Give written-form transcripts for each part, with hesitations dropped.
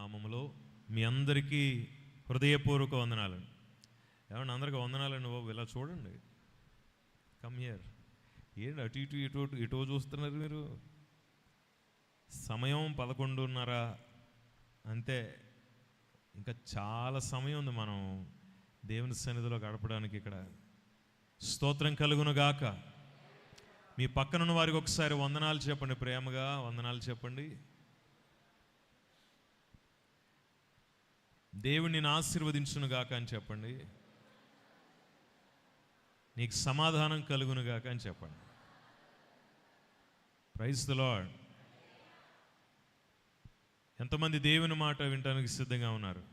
నామములో మీ అందరికీ హృదయపూర్వక వందనాలు. ఏమన్నా అందరికీ వందనాలండి బాబు. ఇలా చూడండి, కమ్ హియర్. ఏంటి అటు ఇటు ఇటు ఇటు చూస్తున్నారు మీరు? సమయం 11:30 అంతే. ఇంకా చాలా సమయం ఉంది మనం దేవుని సన్నిధిలో గడపడానికి. ఇక్కడ స్తోత్రం కలుగును గాక. మీ పక్కనున్న వారికి ఒకసారి వందనాలు చెప్పండి, ప్రేమగా వందనాలు చెప్పండి. దేవుడిని ఆశీర్వదించును గాక అని చెప్పండి. నీకు సమాధానం కలుగును గాక అని చెప్పండి. Praise the lord. ఎంతమంది దేవుని మాట వినడానికి సిద్ధంగా ఉన్నారు?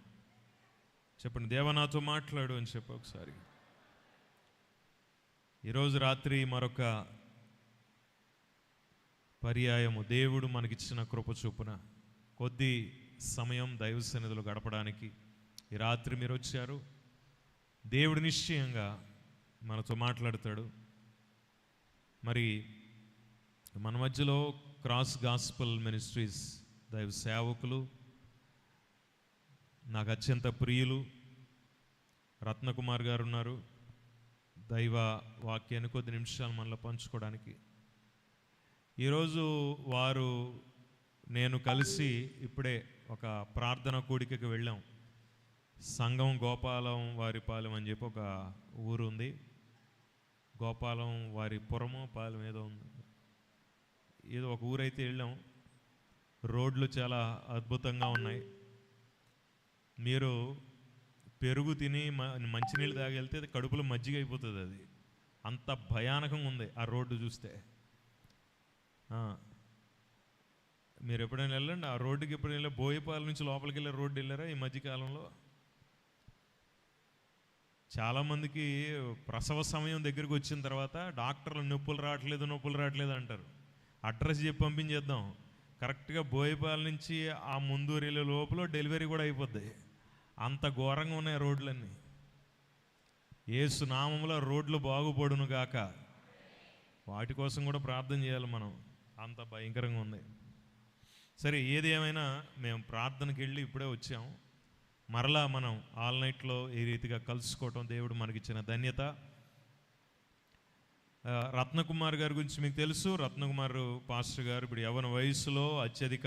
చెప్పండి, దేవా నాతో మాట్లాడు అని చెప్పి ఒకసారి. ఈరోజు రాత్రి మరొక పర్యాయము దేవుడు మనకిచ్చిన కృప చొప్పున కొద్ది సమయం దైవ సన్నిధిలో గడపడానికి ఈ రాత్రి మీరు వచ్చారు. దేవుడు నిశ్చయంగా మనతో మాట్లాడతాడు. మరి మన మధ్యలో క్రాస్ గాస్పల్ మినిస్ట్రీస్ దైవ సేవకులు, నాకు అత్యంత ప్రియులు రత్నకుమార్ గారు ఉన్నారు. దైవ వాక్యాన్ని కొద్ది నిమిషాలు మనలో పంచుకోవడానికి ఈరోజు వారు నేను కలిసి ఇప్పుడే ఒక ప్రార్థన కూడికకి వెళ్ళాం. సంఘం గోపాలం వారిపాలెం అని చెప్పి ఒక ఊరు ఉంది. గోపాలం వారి పురము పాలెం ఏదో ఉంది, ఏదో ఒక ఊరైతే వెళ్ళాం. రోడ్లు చాలా అద్భుతంగా ఉన్నాయి. మీరు పెరుగు తిని మంచినీళ్ళు తాగెళ్తే కడుపులో మజ్జిగ అయిపోతుంది. అది అంత భయానకంగా ఉంది ఆ రోడ్డు చూస్తే. మీరు ఎప్పుడైనా వెళ్ళండి ఆ రోడ్డుకి. ఎప్పుడైనా వెళ్ళి బోయపాల నుంచి లోపలికి వెళ్ళే రోడ్డు వెళ్ళారా ఈ మధ్యకాలంలో? చాలామందికి ప్రసవ సమయం దగ్గరికి వచ్చిన తర్వాత డాక్టర్లు నొప్పులు రావట్లేదు అంటారు. అడ్రస్ చెప్పి పంపించేద్దాం, కరెక్ట్గా బోయపాల నుంచి ఆ ముందూరు వెళ్ళే లోపల డెలివరీ కూడా అయిపోద్ది. అంత ఘోరంగా ఉన్నాయి రోడ్లన్నీ. యేసు నామములో రోడ్లు బాగుపడును గాక. వాటి కోసం కూడా ప్రార్థన చేయాలి మనం, అంత భయంకరంగా ఉంది. సరే, ఏది ఏమైనా మేము ప్రార్థనకి వెళ్ళి ఇప్పుడే వచ్చాం. మరలా మనం ఆల్ నైట్లో ఈ రీతిగా కలుసుకోవటం దేవుడు మనకిచ్చిన ధన్యత. రత్నకుమార్ గారి గురించి మీకు తెలుసు. రత్నకుమార్ పాస్టర్ గారు ఇప్పుడు యవ్వన వయసులో అత్యధిక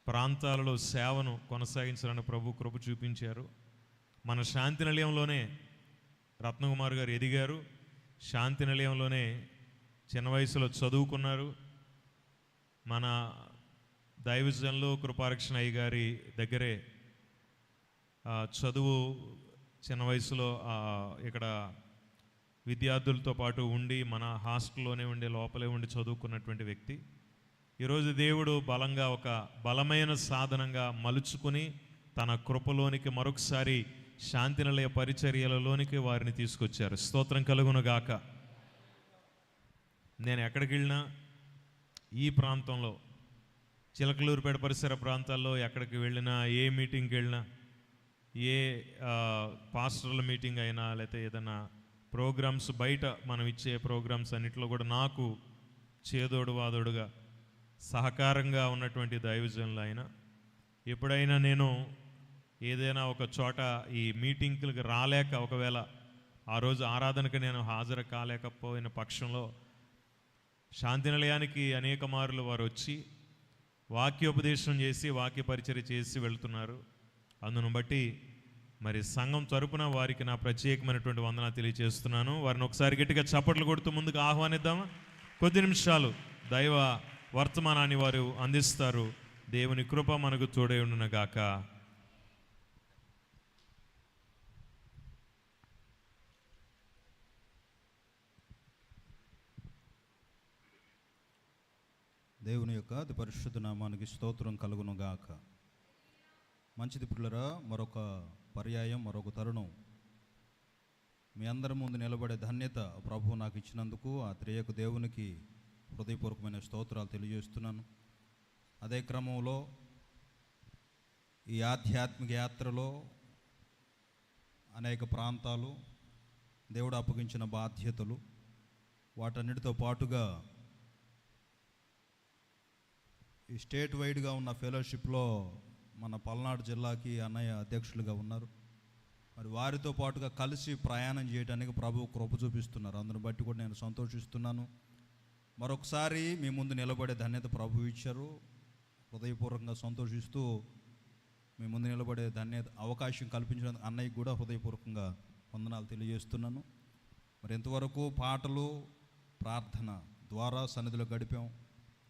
ప్రాంతాలలో సేవను కొనసాగించాలని ప్రభు కృప చూపించారు. మన శాంతి నిలయంలోనే రత్నకుమార్ గారు ఎదిగారు. శాంతి నిలయంలోనే చిన్న వయసులో చదువుకున్నారు. మన దైవజనులు కృపారక్షణ అయ్య గారి దగ్గరే చదువు చిన్న వయసులో ఇక్కడ విద్యార్థులతో పాటు ఉండి మన హాస్టల్లోనే ఉండి లోపలే ఉండి చదువుకున్నటువంటి వ్యక్తి. ఈరోజు దేవుడు బలంగా ఒక బలమైన సాధనంగా మలుచుకుని తన కృపలోనికి మరొకసారి శాంతి నిలయ పరిచర్యలలోనికి వారిని తీసుకొచ్చారు. స్తోత్రం కలుగును గాక. నేను ఎక్కడికి వెళ్ళినా ఈ ప్రాంతంలో చిలకలూరుపేట పరిసర ప్రాంతాల్లో ఎక్కడికి వెళ్ళినా, ఏ మీటింగ్కి వెళ్ళినా, ఏ పాస్టర్ల మీటింగ్ అయినా, లేకపోతే ఏదైనా ప్రోగ్రామ్స్ బయట మనం ఇచ్చే ప్రోగ్రామ్స్ అన్నింటిలో కూడా నాకు చేదోడు వాదోడుగా సహకారంగా ఉన్నటువంటి దైవజనులు ఆయన. ఎప్పుడైనా నేను ఏదైనా ఒక చోట ఈ మీటింగ్కి రాలేక, ఒకవేళ ఆ రోజు ఆరాధనకు నేను హాజరు కాలేకపోయిన పక్షంలో శాంతి నిలయానికి అనేక మార్లు వారు వచ్చి వాక్యోపదేశం చేసి వాక్య పరిచర్య చేసి వెళ్తున్నారు. అందును బట్టి మరి సంఘం తరపున వారికి నా ప్రత్యేకమైనటువంటి వందన తెలియజేస్తున్నాను. వారిని ఒకసారి గట్టిగా చప్పట్లు కొడుతూ ముందుకు ఆహ్వానిద్దామా? కొద్ది నిమిషాలు దైవ వర్తమానాన్ని వారు అందిస్తారు. దేవుని కృప మనకు తోడై ఉండును గాక. దేవుని యొక్క అతి పరిశుద్ధ నామానికి స్తోత్రం కలుగును గాక. మంచిది పిల్లరా, మరొక పర్యాయం, మరొక తరుణం మీ అందరి ముందు నిలబడే ధన్యత ప్రభువు నాకు ఇచ్చినందుకు ఆ త్రియక దేవునికి హృదయపూర్వకమైన స్తోత్రాలు తెలియజేస్తున్నాను. అదే క్రమంలో ఈ ఆధ్యాత్మిక యాత్రలో అనేక ప్రాంతాలు, దేవుడు అప్పగించిన బాధ్యతలు, వాటన్నిటితో పాటుగా ఈ స్టేట్ వైడ్గా ఉన్న ఫెలోషిప్లో మన పల్నాడు జిల్లాకి అన్నయ్య అధ్యక్షులుగా ఉన్నారు. మరి వారితో పాటుగా కలిసి ప్రయాణం చేయడానికి ప్రభు కృప చూపిస్తున్నారు. అందుని బట్టి కూడా నేను సంతోషిస్తున్నాను. మరొకసారి మీ ముందు నిలబడే ధన్యత ప్రభు ఇచ్చారు. హృదయపూర్వకంగా సంతోషిస్తూ మీ ముందు నిలబడే అవకాశం కల్పించిన అన్నయ్యకి కూడా హృదయపూర్వకంగా వందనాలు తెలియజేస్తున్నాను. మరి ఇంతవరకు పాటలు ప్రార్థన ద్వారా సన్నిధిలో గడిపాం.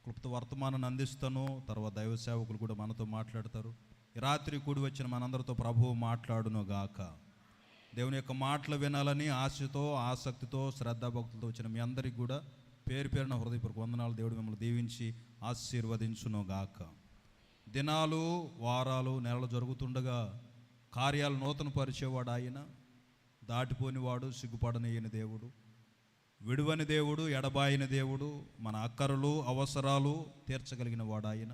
క్లుప్త వర్తమానాన్ని అందిస్తాను. తర్వాత దైవ సేవకులు కూడా మనతో మాట్లాడతారు. ఈ రాత్రి కూడి వచ్చిన మనందరితో ప్రభువు మాట్లాడును గాక. దేవుని యొక్క మాటలు వినాలని ఆశతో, ఆసక్తితో, శ్రద్ధాభక్తులతో వచ్చిన మీ అందరికీ కూడా పేరు పేరున హృదయపూర్వక వందనాలు. దేవుడు మిమ్మల్ని దీవించి ఆశీర్వదించును గాక. దినాలు, వారాలు, నెలలు జరుగుతుండగా కార్యాలు నూతన పరిచేవాడు ఆయన. దాటిపోనివాడు, సిగ్గుపడనేయని దేవుడు, విడువని దేవుడు, ఎడబాయిన దేవుడు, మన అక్కరలు అవసరాలు తీర్చగలిగిన వాడు ఆయన.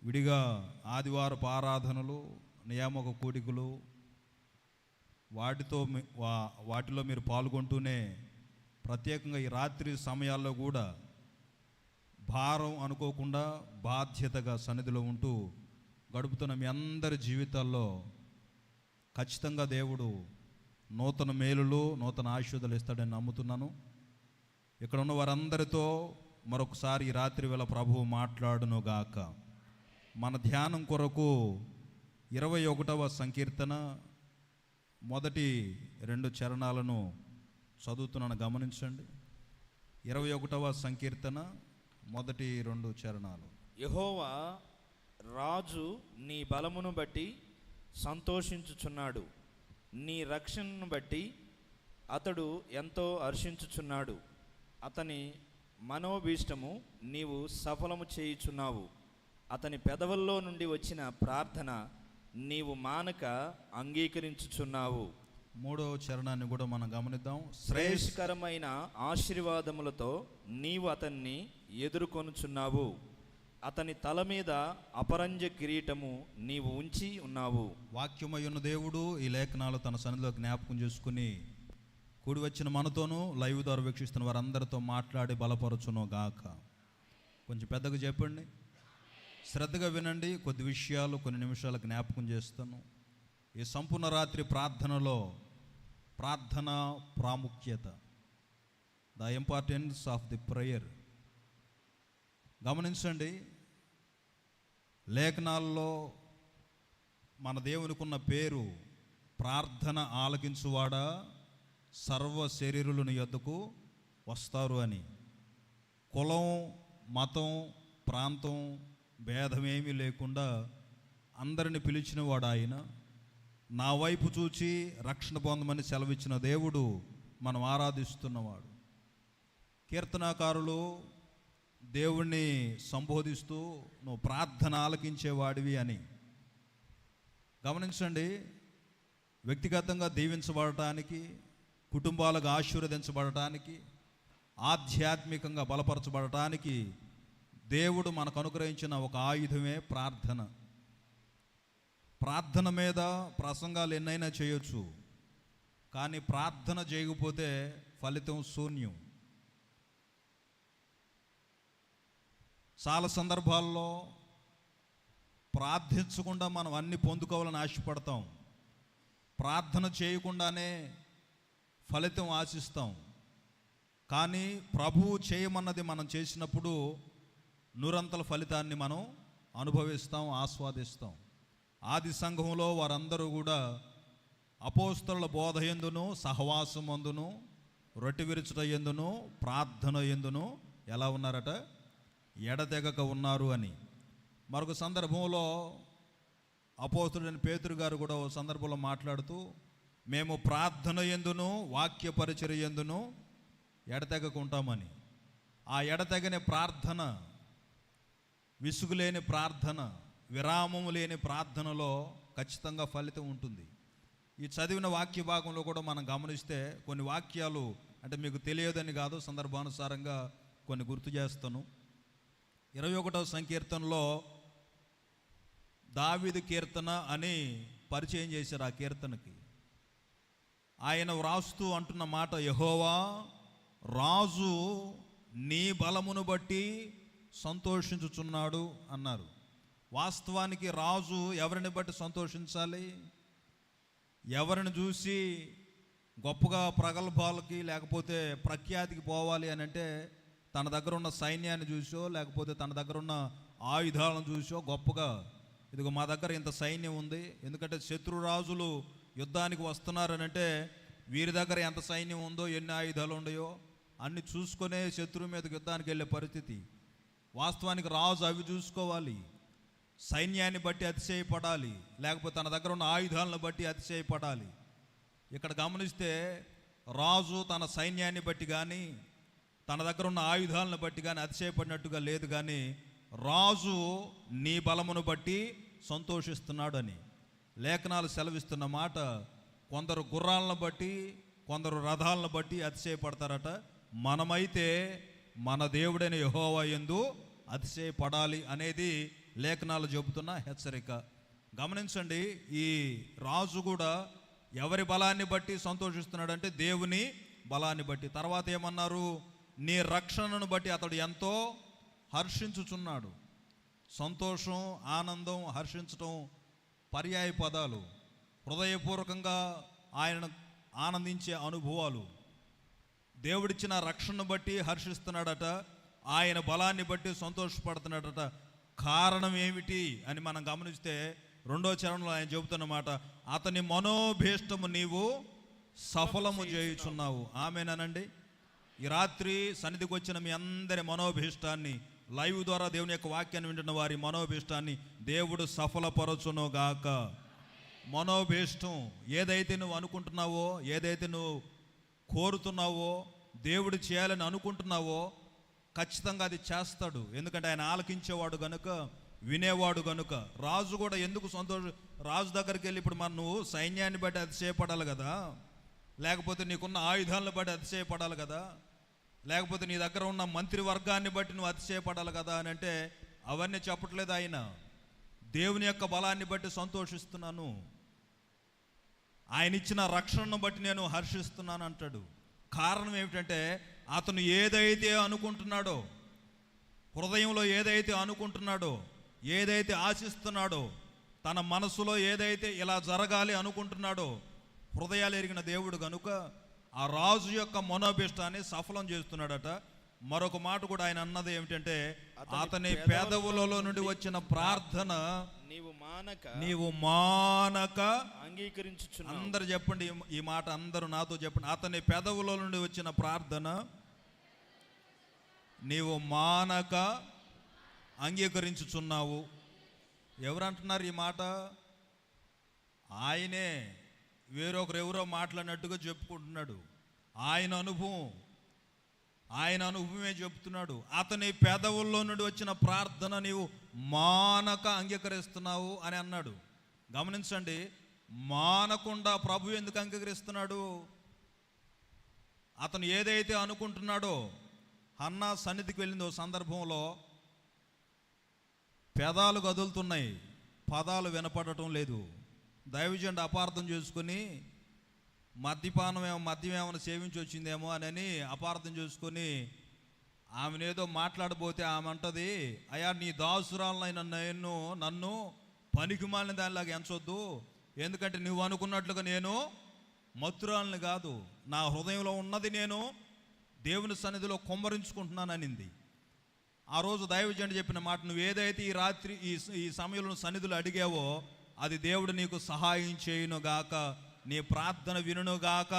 విడిగా ఆదివారపు ఆరాధనలు, నియామక కూడికలు వాటిలో మీరు పాల్గొంటూనే ప్రత్యేకంగా ఈ రాత్రి సమయాల్లో కూడా భారం అనుకోకుండా బాధ్యతగా సన్నిధిలో ఉంటూ గడుపుతున్న మీ అందరి జీవితాల్లో ఖచ్చితంగా దేవుడు నూతన మేలులు, నూతన ఆశీర్వాదాలు ఇస్తాడని నమ్ముతున్నాను. ఇక్కడ ఉన్న వారందరితో మరొకసారి ఈ రాత్రి వేళ ప్రభువు మాట్లాడును గాక. మన ధ్యానం కొరకు 21వ సంకీర్తన మొదటి 2 చరణాలను చదువుతున్నాను, గమనించండి. 21వ సంకీర్తన మొదటి 2 చరణాలు. యెహోవా రాజు నీ బలమును బట్టి సంతోషించుచున్నాడు, నీ రక్షణను బట్టి అతడు ఎంతో హర్షించుచున్నాడు. అతని మనోభీష్టము నీవు సఫలము చేయుచున్నావు. అతని పెదవుల్లో నుండి వచ్చిన ప్రార్థన నీవు మానక అంగీకరించుచున్నావు. 3వ చరణాన్ని కూడా మనం గమనిద్దాం. శ్రేయస్కరమైన ఆశీర్వాదములతో నీవు అతన్ని ఎదుర్కొనుచున్నావు. అతని తల మీద అపరంజ కిరీటము నీవు ఉంచి ఉన్నావు. వాక్యమయ్యున్న దేవుడు ఈ లేఖనాలు తన సన్నిధిలో జ్ఞాపకం చేసుకుని కూడి వచ్చిన మనతోనూ లైవ్ ద్వారా వీక్షిస్తున్న వారందరితో మాట్లాడి బలపరచును గాక. కొంచెం పెద్దగా చెప్పండి, శ్రద్ధగా వినండి. కొద్ది విషయాలు కొన్ని నిమిషాలు జ్ఞాపకం చేస్తాను. ఈ సంపూర్ణ రాత్రి ప్రార్థనలో ప్రార్థన ప్రాముఖ్యత, the importance of the prayer గమనించండి. లేఖనాల్లో మన దేవునికున్న పేరు ప్రార్థన ఆలకించువాడా సర్వ శరీరులను యొద్దకు వస్తారు అని. కులం, మతం, ప్రాంతం భేదమేమీ లేకుండా అందరిని పిలిచిన వాడు ఆయన. నా వైపు చూచి రక్షణ పొందమని సెలవిచ్చిన దేవుడు మనం ఆరాధిస్తున్నవాడు. కీర్తనాకారులు దేవుణ్ణి సంబోధిస్తూ నువ్వు ప్రార్థన ఆలకించేవాడివి అని. గమనించండి, వ్యక్తిగతంగా దీవించబడటానికి, కుటుంబాలకు ఆశీర్వదించబడటానికి, ఆధ్యాత్మికంగా బలపరచబడటానికి దేవుడు మనకు అనుగ్రహించిన ఒక ఆయుధమే ప్రార్థన. ప్రార్థన మీద ప్రసంగాలు ఎన్నైనా చేయొచ్చు, కానీ ప్రార్థన చేయకపోతే ఫలితం శూన్యం. చాలా సందర్భాల్లో ప్రార్థించకుండా మనం అన్ని పొందుకోవాలని ఆశపడతాం. ప్రార్థన చేయకుండానే ఫలితం ఆశిస్తాం. కానీ ప్రభువు చేయమన్నది మనం చేసినప్పుడు నూరంతల ఫలితాన్ని మనం అనుభవిస్తాం, ఆస్వాదిస్తాం. ఆది సంఘంలో వారందరూ కూడా అపోస్తలుల బోధ యందును, సహవాసం అందును, రొట్టె విరుచుట యందును, ప్రార్థన యందును ఎలా ఉన్నారట? ఎడతెగక ఉన్నారు అని. మరొక సందర్భంలో అపోస్తలుడైన పేతురు గారు కూడా ఒక సందర్భంలో మాట్లాడుతూ, మేము ప్రార్థన యందును, వాక్య పరిచర్య యందును ఎడతెగక ఉంటామని. ఆ ఎడతెగని ప్రార్థన, విసుగులేని ప్రార్థన, విరామము లేని ప్రార్థనలో ఖచ్చితంగా ఫలితం ఉంటుంది. ఈ చదివిన వాక్య భాగంలో కూడా మనం గమనిస్తే కొన్ని వాక్యాలు అంటే మీకు తెలియదని కాదు, సందర్భానుసారంగా కొన్ని గుర్తు చేస్తాను. 21వ సంకీర్తనలో దావీదు కీర్తన అని పరిచయం చేశారు. ఆ కీర్తనకి ఆయన వ్రాస్తూ అంటున్న మాట, యెహోవా రాజు నీ బలమును బట్టి సంతోషించుచున్నాడు అన్నారు. వాస్తవానికి రాజు ఎవరిని బట్టి సంతోషించాలి? ఎవరిని చూసి గొప్పగా ప్రగల్భాలకి లేకపోతే ప్రఖ్యాతికి పోవాలి అని అంటే తన దగ్గర ఉన్న సైన్యాన్ని చూసో లేకపోతే తన దగ్గర ఉన్న ఆయుధాలను చూసో గొప్పగా, ఇదిగో మా దగ్గర ఇంత సైన్యం ఉంది, ఎందుకంటే శత్రు రాజులు యుద్ధానికి వస్తున్నారని అంటే వీరి దగ్గర ఎంత సైన్యం ఉందో, ఎన్ని ఆయుధాలు ఉన్నాయో అన్ని చూసుకునే శత్రువు మీదకి యుద్ధానికి వెళ్ళే పరిస్థితి. వాస్తవానికి రాజు అవి చూసుకోవాలి, సైన్యాన్ని బట్టి అతిశయపడాలి, లేకపోతే తన దగ్గర ఉన్న ఆయుధాలను బట్టి అతిశయపడాలి. ఇక్కడ గమనిస్తే రాజు తన సైన్యాన్ని బట్టి కానీ తన దగ్గర ఉన్న ఆయుధాలను బట్టి కానీ అతిశయపడినట్టుగా లేదు, కానీ రాజు నీ బలమును బట్టి సంతోషిస్తున్నాడు అని లేఖనాలు సెలవిస్తున్న మాట. కొందరు గుర్రాలను బట్టి కొందరు రథాలను బట్టి అతిశయపడతారట. మనమైతే మన దేవుడైన యెహోవా యందు అతిశయపడాలి అనేది లేఖనాలు చెబుతున్న హెచ్చరిక. గమనించండి, ఈ రాజు కూడా ఎవరి బలాన్ని బట్టి సంతోషిస్తున్నాడంటే దేవుని బలాన్ని బట్టి. తర్వాత ఏమన్నారు? నీ రక్షణను బట్టి అతడు ఎంతో హర్షించుచున్నాడు. సంతోషం, ఆనందం, హర్షించటం పర్యాయ పదాలు. హృదయపూర్వకంగా ఆయనను ఆనందించే అనుభవాలు. దేవుడిచ్చిన రక్షణను బట్టి హర్షిస్తున్నాడట, ఆయన బలాన్ని బట్టి సంతోషపడుతున్నాడట. కారణం ఏమిటి అని మనం గమనిస్తే 2వ చరణంలో ఆయన చెబుతున్నమాట, అతని మనోభీష్టము నీవు సఫలము చేయుచున్నావు. ఆమేనండి. ఈ రాత్రి సన్నిధికి వచ్చిన మీ అందరి మనోభీష్టాన్ని, లైవ్ ద్వారా దేవుని యొక్క వాక్యాన్ని వింటున్న వారి మనోభీష్టాన్ని దేవుడు సఫలపరచును గాక. మనోభీష్టం ఏదైతే నువ్వు అనుకుంటున్నావో, ఏదైతే నువ్వు కోరుతున్నావో, దేవుడు చేయాలని అనుకుంటున్నావో ఖచ్చితంగా అది చేస్తాడు. ఎందుకంటే ఆయన ఆలకించేవాడు గనుక, వినేవాడు గనుక. రాజు కూడా ఎందుకు రాజు దగ్గరికి వెళ్ళి ఇప్పుడు నువ్వు సైన్యాన్ని బట్టి అతిశయపడాలి కదా, లేకపోతే నీకున్న ఆయుధాలను బట్టి అతిశయపడాలి కదా, లేకపోతే నీ దగ్గర ఉన్న మంత్రివర్గాన్ని బట్టి నువ్వు అతిశయపడాలి కదా అని అంటే అవన్నీ చెప్పట్లేదు ఆయన. దేవుని యొక్క బలాన్ని బట్టి సంతోషిస్తున్నాను, ఆయన ఇచ్చిన రక్షణను బట్టి నేను హర్షిస్తున్నాను అంటాడు. కారణం ఏమిటంటే అతను ఏదైతే అనుకుంటున్నాడో, హృదయంలో ఏదైతే అనుకుంటున్నాడో, ఏదైతే ఆశిస్తున్నాడో, తన మనసులో ఏదైతే ఇలా జరగాలి అనుకుంటున్నాడో, హృదయాలు ఎరిగిన దేవుడు కనుక ఆ రాజు యొక్క మనోభీష్టాన్ని సఫలం చేస్తున్నాడట. మరొక మాట కూడా ఆయన అన్నది ఏమిటంటే, అతని పెదవులలో నుండి వచ్చిన ప్రార్థన నీవు మానక అంగీకరించుచున్నావు. అందరు చెప్పండి ఈ మాట, అందరూ నాతో చెప్పండి. అతని పెదవుల నుండి వచ్చిన ప్రార్థన నీవు మానక అంగీకరించుచున్నావు. ఎవరు అంటున్నారు ఈ మాట? ఆయనే. ఎవరో మాట్లాడినట్టుగా చెప్పుకుంటున్నాడు. ఆయన అనుభవమే చెప్తున్నాడు. అతని పెదవుల్లో నుండి వచ్చిన ప్రార్థన నీవు మానక అంగీకరిస్తున్నావు అని అన్నాడు. గమనించండి, మానకుండా ప్రభు ఎందుకు అంగీకరిస్తున్నాడు? అతను ఏదైతే అనుకుంటున్నాడో, హన్నా సన్నిధికి వెళ్ళిందో సందర్భంలో పెదాలు కదులుతున్నాయి, పదాలు వినపడటం లేదు. దైవజనుడు అపార్థం చేసుకుని మద్యం ఏమైనా సేవించి వచ్చిందేమో అని అపార్థం చేసుకొని ఆమెనేదో మాట్లాడబోతే ఆమె అంటది, అయ్యా నీ దాసురాలనైన నన్ను పనికి మాలిన దానిలాగా ఎంచొద్దు, ఎందుకంటే నువ్వు అనుకున్నట్లుగా నేను మత్తురాలని కాదు, నా హృదయంలో ఉన్నది నేను దేవుని సన్నిధిలో కుమ్మరించుకుంటున్నాను అనింది. ఆ రోజు దైవజనుడు చెప్పిన మాట, నువ్వు ఏదైతే ఈ రాత్రి ఈ సమయంలో సన్నిధిలో అడిగావో అది దేవుడు నీకు సహాయం చేయునుగాక, నీ ప్రార్థన వినుగాక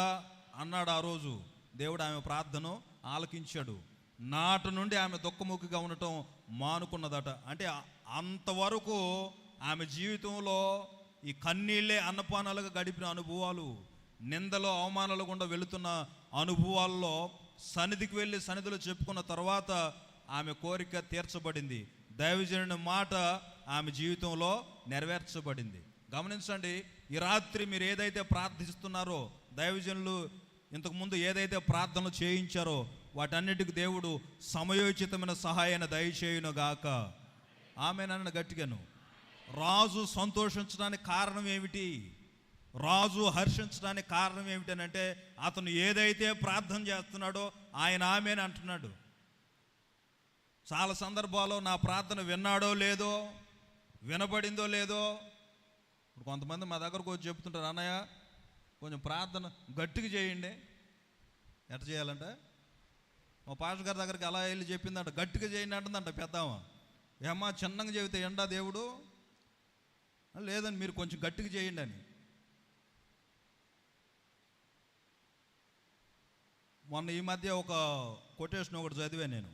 అన్నాడు. ఆ రోజు దేవుడు ఆమె ప్రార్థన ఆలకించాడు. నాటి నుండి ఆమె దుఃఖముఖిగా ఉండటం మానుకున్నదట. అంటే అంతవరకు ఆమె జీవితంలో ఈ కన్నీళ్ళే అన్నపానాలుగా గడిపిన అనుభవాలు, నిందలో అవమానాలు గుండా వెళుతున్న అనుభవాల్లో సన్నిధికి వెళ్ళి సన్నిధిలో చెప్పుకున్న తర్వాత ఆమె కోరిక తీర్చబడింది. దైవజనుని మాట ఆమె జీవితంలో నెరవేర్చబడింది. గమనించండి, ఈ రాత్రి మీరు ఏదైతే ప్రార్థిస్తున్నారో, దైవజనులు ఇంతకుముందు ఏదైతే ప్రార్థనలు చేయించారో వాటన్నిటికి దేవుడు సమయోచితమైన సహాయాన్ని దయచేయునుగాక. ఆమెనన్న గట్టిగాను. రాజు సంతోషించడానికి కారణం ఏమిటి? రాజు హర్షించడానికి కారణం ఏమిటనంటే అతను ఏదైతే ప్రార్థన చేస్తున్నాడో ఆయన ఆమెను అంటున్నాడు. చాలా సందర్భాల్లో నా ప్రార్థన విన్నాడో లేదో, వినబడిందో లేదో. ఇప్పుడు కొంతమంది మా దగ్గరకు వచ్చి చెప్తుంటారు, అన్నయ్య కొంచెం ప్రార్థన గట్టిగా చేయండి. ఎట్ట చేయాలంటే మా పాస్టర్ గారి దగ్గరికి అలా వెళ్ళి చెప్పిందంట, గట్టిగా చేయండి అంటుందంట పెద్దామ. ఏమ్మా చిన్నగా చెబితే ఎండా దేవుడు? లేదండి మీరు కొంచెం గట్టిగా చేయండి అని. మొన్న ఈ మధ్య ఒక కొటేషన్ ఒకటి చదివా నేను.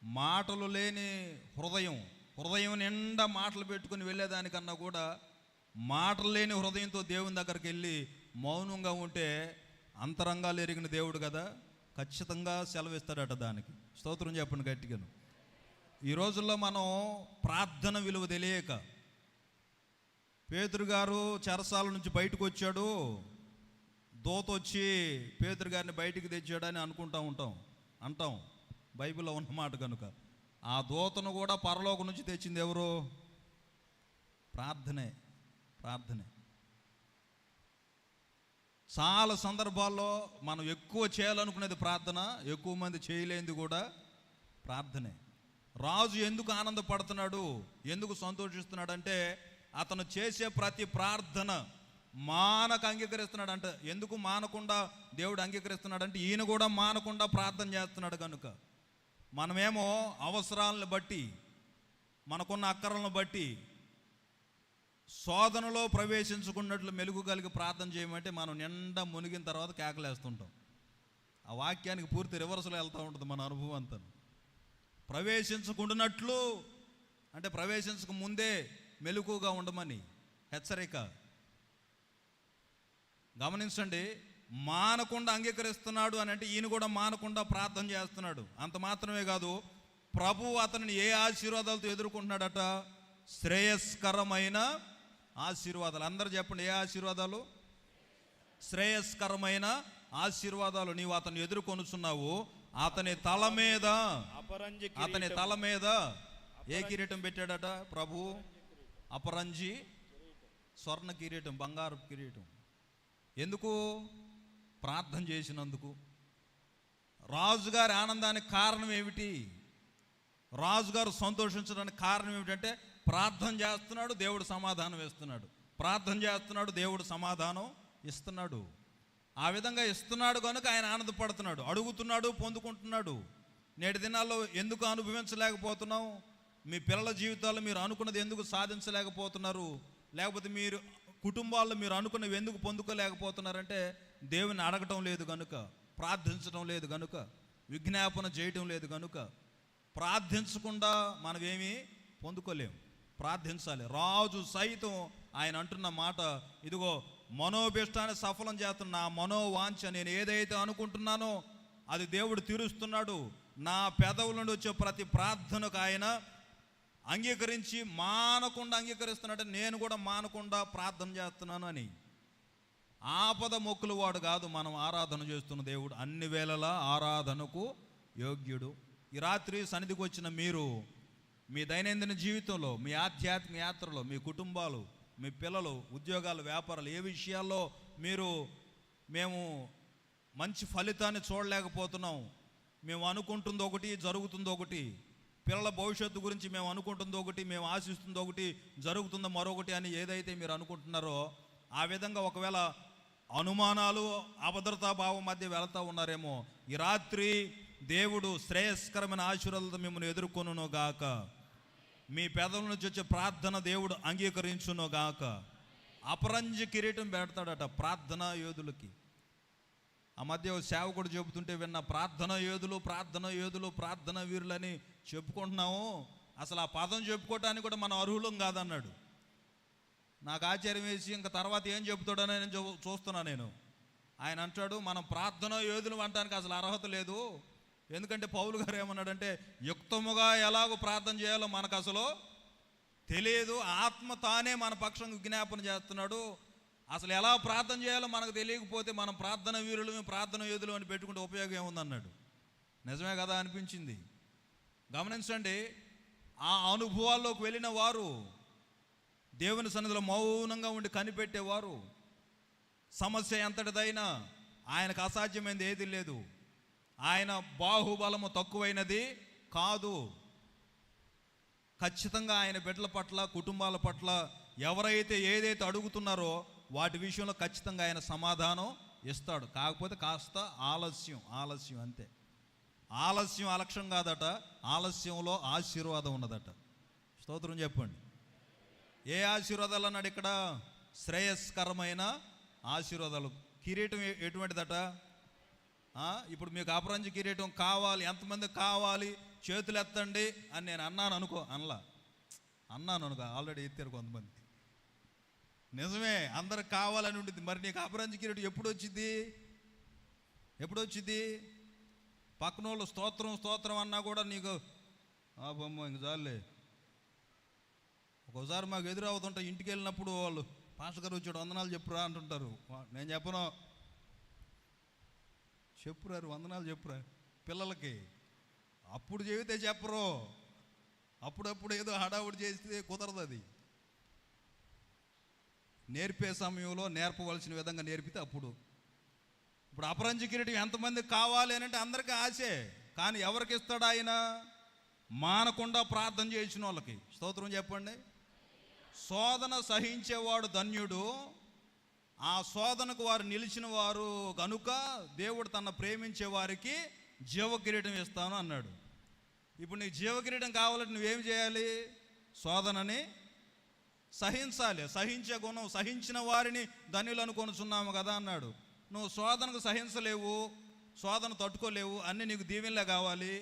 మాటలు లేని హృదయం నిండా మాటలు పెట్టుకుని వెళ్ళేదానికన్నా కూడా మాటలు లేని హృదయంతో దేవుని దగ్గరికి వెళ్ళి మౌనంగా ఉంటే అంతరంగాలు ఎరిగిన దేవుడు కదా, ఖచ్చితంగా సెలవిస్తాడట. దానికి స్తోత్రం చెప్పండి గట్టిగాను. ఈ రోజుల్లో మనం ప్రార్థన విలువ తెలియక, పేతురు గారు చెరసాల నుంచి బయటకు వచ్చాడు, దూత వచ్చి పేతురు గారిని బయటికి తెచ్చాడని అంటాం బైబిల్లో ఉన్నమాట కనుక. ఆ దూతను కూడా పరలోకం నుంచి తెచ్చింది ఎవరు? ప్రార్థనే. చాలా సందర్భాల్లో మనం ఎక్కువ చేయాలనుకునేది ప్రార్థన, ఎక్కువ మంది చేయలేనిది కూడా ప్రార్థనే. రాజు ఎందుకు ఆనందపడుతున్నాడు, ఎందుకు సంతోషిస్తున్నాడు అంటే అతను చేసే ప్రతి ప్రార్థన మానక అంగీకరిస్తున్నాడు అంట. ఎందుకు మానకుండా దేవుడు అంగీకరిస్తున్నాడు అంటే ఈయన కూడా మానకుండా ప్రార్థన చేస్తున్నాడు కనుక. మనమేమో అవసరాలను బట్టి, మనకున్న అక్కరలను బట్టి శోధనలో ప్రవేశించుకున్నట్లు మెలుగు కలిగి ప్రార్థన చేయమంటే మనం నిండా మునిగిన తర్వాత కేకలేస్తుంటాం. ఆ వాక్యానికి పూర్తి రివర్స్లో వెళ్తూ ఉంటుంది మన అనుభవం అంతా. ప్రవేశించుకుంటున్నట్లు అంటే ప్రవేశించక ముందే మెలకుగా ఉండమని హెచ్చరిక. గమనించండి, మానకుండా అంగీకరిస్తున్నాడు అని అంటే ఈయన కూడా మానకుండా ప్రార్థన చేస్తున్నాడు. అంత మాత్రమే కాదు, ప్రభువు అతనిని ఏ ఆశీర్వాదాలతో ఎదుర్కొంటున్నాడట? శ్రేయస్కరమైన ఆశీర్వాదాలు. అందరూ చెప్పండి, ఏ ఆశీర్వాదాలు? శ్రేయస్కరమైన ఆశీర్వాదాలు నీవు అతను ఎదుర్కొనుచున్నావు. అతని తల మీద ఏ కిరీటం పెట్టాడట ప్రభు? అపరంజి స్వర్ణ కిరీటం, బంగారు కిరీటం. ఎందుకు? ప్రార్థన చేసినందుకు. రాజుగారి ఆనందానికి కారణం ఏమిటి? రాజుగారు సంతోషించడానికి కారణం ఏమిటంటే ప్రార్థన చేస్తున్నాడు, దేవుడు సమాధానం ఇస్తున్నాడు. ప్రార్థన చేస్తున్నాడు, దేవుడు సమాధానం ఇస్తున్నాడు. ఆ విధంగా ఇస్తున్నాడు కనుక ఆయన ఆనందపడుతున్నాడు. అడుగుతున్నాడు, పొందుకుంటున్నాడు. నేటి దినాల్లో ఎందుకు అనుభవించలేకపోతున్నాం? మీ పిల్లల జీవితాల్లో మీరు అనుకున్నది ఎందుకు సాధించలేకపోతున్నారు? లేకపోతే మీరు కుటుంబాల్లో మీరు అనుకున్నవి ఎందుకు పొందుకోలేకపోతున్నారంటే దేవుని అడగటం లేదు కనుక, ప్రార్థించడం లేదు కనుక, విజ్ఞాపన చేయటం లేదు కనుక. ప్రార్థించకుండా మనమేమీ పొందుకోలేము. ప్రార్థించాలి. రాజు సైతం ఆయన అంటున్న మాట, ఇదిగో మనోభిష్టాన్ని సఫలం చేస్తున్న నా మనోవాంఛ, నేను ఏదైతే అనుకుంటున్నానో అది దేవుడు తీరుస్తున్నాడు. నా పెదవుల నుండి వచ్చే ప్రతి ప్రార్థనకు ఆయన అంగీకరించి మానకుండా అంగీకరిస్తున్నాడు. నేను కూడా మానకుండా ప్రార్థన చేస్తున్నాను అని. ఆపద మొక్కులు వాడు కాదు మనం ఆరాధన చేస్తున్న దేవుడు, అన్ని వేళలా ఆరాధనకు యోగ్యుడు. ఈ రాత్రి సన్నిధికి వచ్చిన మీరు మీ దైనందిన జీవితంలో, మీ ఆధ్యాత్మిక యాత్రలో, మీ కుటుంబాలు, మీ పిల్లలు, ఉద్యోగాలు, వ్యాపారాలు, ఏ విషయాల్లో మేము మంచి ఫలితాన్ని చూడలేకపోతున్నాం, మేము అనుకుంటుంది ఒకటి, జరుగుతుంది ఒకటి, పిల్లల భవిష్యత్తు గురించి మేము అనుకుంటుంది ఒకటి, మేము ఆశిస్తుంది ఒకటి, జరుగుతుందో మరొకటి అని ఏదైతే మీరు అనుకుంటున్నారో ఆ విధంగా ఒకవేళ అనుమానాలు, అభద్రతా భావం మధ్య వెళతా ఉన్నారేమో, ఈ రాత్రి దేవుడు శ్రేయస్కరమైన ఆశీర్వాదాలతో మిమ్మల్ని ఎదుర్కొనును గాక. మీ పెదవుల నుంచి వచ్చే ప్రార్థన దేవుడు అంగీకరించును గాక. అపరంజి కిరీటం పెడతాడట ప్రార్థనా యోధులకి. ఆ మధ్య సేవకుడు చెబుతుంటే విన్న, ప్రార్థనా యోధులు, ప్రార్థనా యోధులు, ప్రార్థనా వీరులని చెప్పుకుంటున్నాము, అసలు ఆ పదం చెప్పుకోవటానికి కూడా మనం అర్హులం కాదన్నాడు. నాకు ఆశ్చర్యం వేసి ఇంకా తర్వాత ఏం చెబుతాడని నేను చూస్తున్నా. నేను ఆయన అంటాడు, మనం ప్రార్థనా యోధులు అనడానికి అసలు అర్హత లేదు. ఎందుకంటే పౌలు గారు ఏమన్నాడంటే, యుక్తముగా ఎలాగో ప్రార్థన చేయాలో మనకు అసలు తెలియదు, ఆత్మ తానే మన పక్షం విజ్ఞాపన చేస్తున్నాడు. అసలు ఎలా ప్రార్థన చేయాలో మనకు తెలియకపోతే మనం ప్రార్థన వీరులు, ప్రార్థన యోధులు అని పెట్టుకుంటే ఉపయోగం ఏముందన్నాడు. నిజమే కదా అనిపించింది. గమనించండి, ఆ అనుభవాల్లోకి వెళ్ళిన వారు, దేవుని సన్నిధిలో మౌనంగా ఉండి కనిపెట్టేవారు, సమస్య ఎంతటిదైనా ఆయనకు అసాధ్యమైనది ఏది లేదు. ఆయన బాహుబలము తక్కువైనది కాదు. ఖచ్చితంగా ఆయన బిడ్డల పట్ల, కుటుంబాల పట్ల ఎవరైతే ఏదైతే అడుగుతున్నారో వాటి విషయంలో ఖచ్చితంగా ఆయన సమాధానం ఇస్తాడు. కాకపోతే కాస్త ఆలస్యం అంతే. ఆలస్యం అలక్ష్యం కాదట, ఆలస్యంలో ఆశీర్వాదం ఉన్నదట. స్తోత్రం చెప్పండి. ఏ ఆశీర్వాదాలు అన్నాడు ఇక్కడ? శ్రేయస్కరమైన ఆశీర్వాదాలు. కిరీటం ఎటువంటిదట? ఇప్పుడు మీకు అపరంజి కిరీటం కావాలి, ఎంతమంది కావాలి చేతులు ఎత్తండి అని నేను అన్నాను అనుకో. అన్నాను అనుకో, ఆల్రెడీ ఎత్తారు కొంతమంది. నిజమే, అందరికి కావాలని ఉంటుంది. మరి నీకు అపరంజి కిరీటం ఎప్పుడు వచ్చింది? పక్కన వాళ్ళు స్తోత్రం అన్నా కూడా నీకు బొమ్మ ఇంక చాలే. ఒక్కోసారి మాకు ఎదురవుతుంటా, ఇంటికి వెళ్ళినప్పుడు వాళ్ళు పాస్టర్ గారు వచ్చాడు వందనాలు చెప్పురా అంటుంటారు. నేను చెప్పను, చెప్పురారు వందనాలు చెప్పురా పిల్లలకి. అప్పుడు చెబితే చెప్పరు, అప్పుడప్పుడు ఏదో హడావుడి చేస్తే కుదరదు. అది నేర్పే సమయంలో నేర్పవలసిన విధంగా నేర్పితే అప్పుడు. ఇప్పుడు అపరంజి కిరీటం ఎంతమందికి కావాలి అని అంటే అందరికీ ఆశే, కానీ ఎవరికి ఇస్తాడు ఆయన? మానకుండా ప్రార్థన చేసిన వాళ్ళకి. స్తోత్రం చెప్పండి. శోధన సహించేవాడు ధన్యుడు, ఆ శోధనకు వారు నిలిచిన వారు కనుక దేవుడు తన ప్రేమించే వారికి జీవ కిరీటం ఇస్తాను అన్నాడు. ఇప్పుడు నీకు జీవ కిరీటం కావాలంటే నువ్వేం చేయాలి? శోధనని సహించాలి. సహించే గుణం, సహించిన వారిని ధన్యులు అనుకొనుచున్నాము కదా అన్నాడు. నువ్వు శోధనకు సహించలేవు, శోధన తట్టుకోలేవు, అన్నీ నీకు దీవెనలే కావాలి.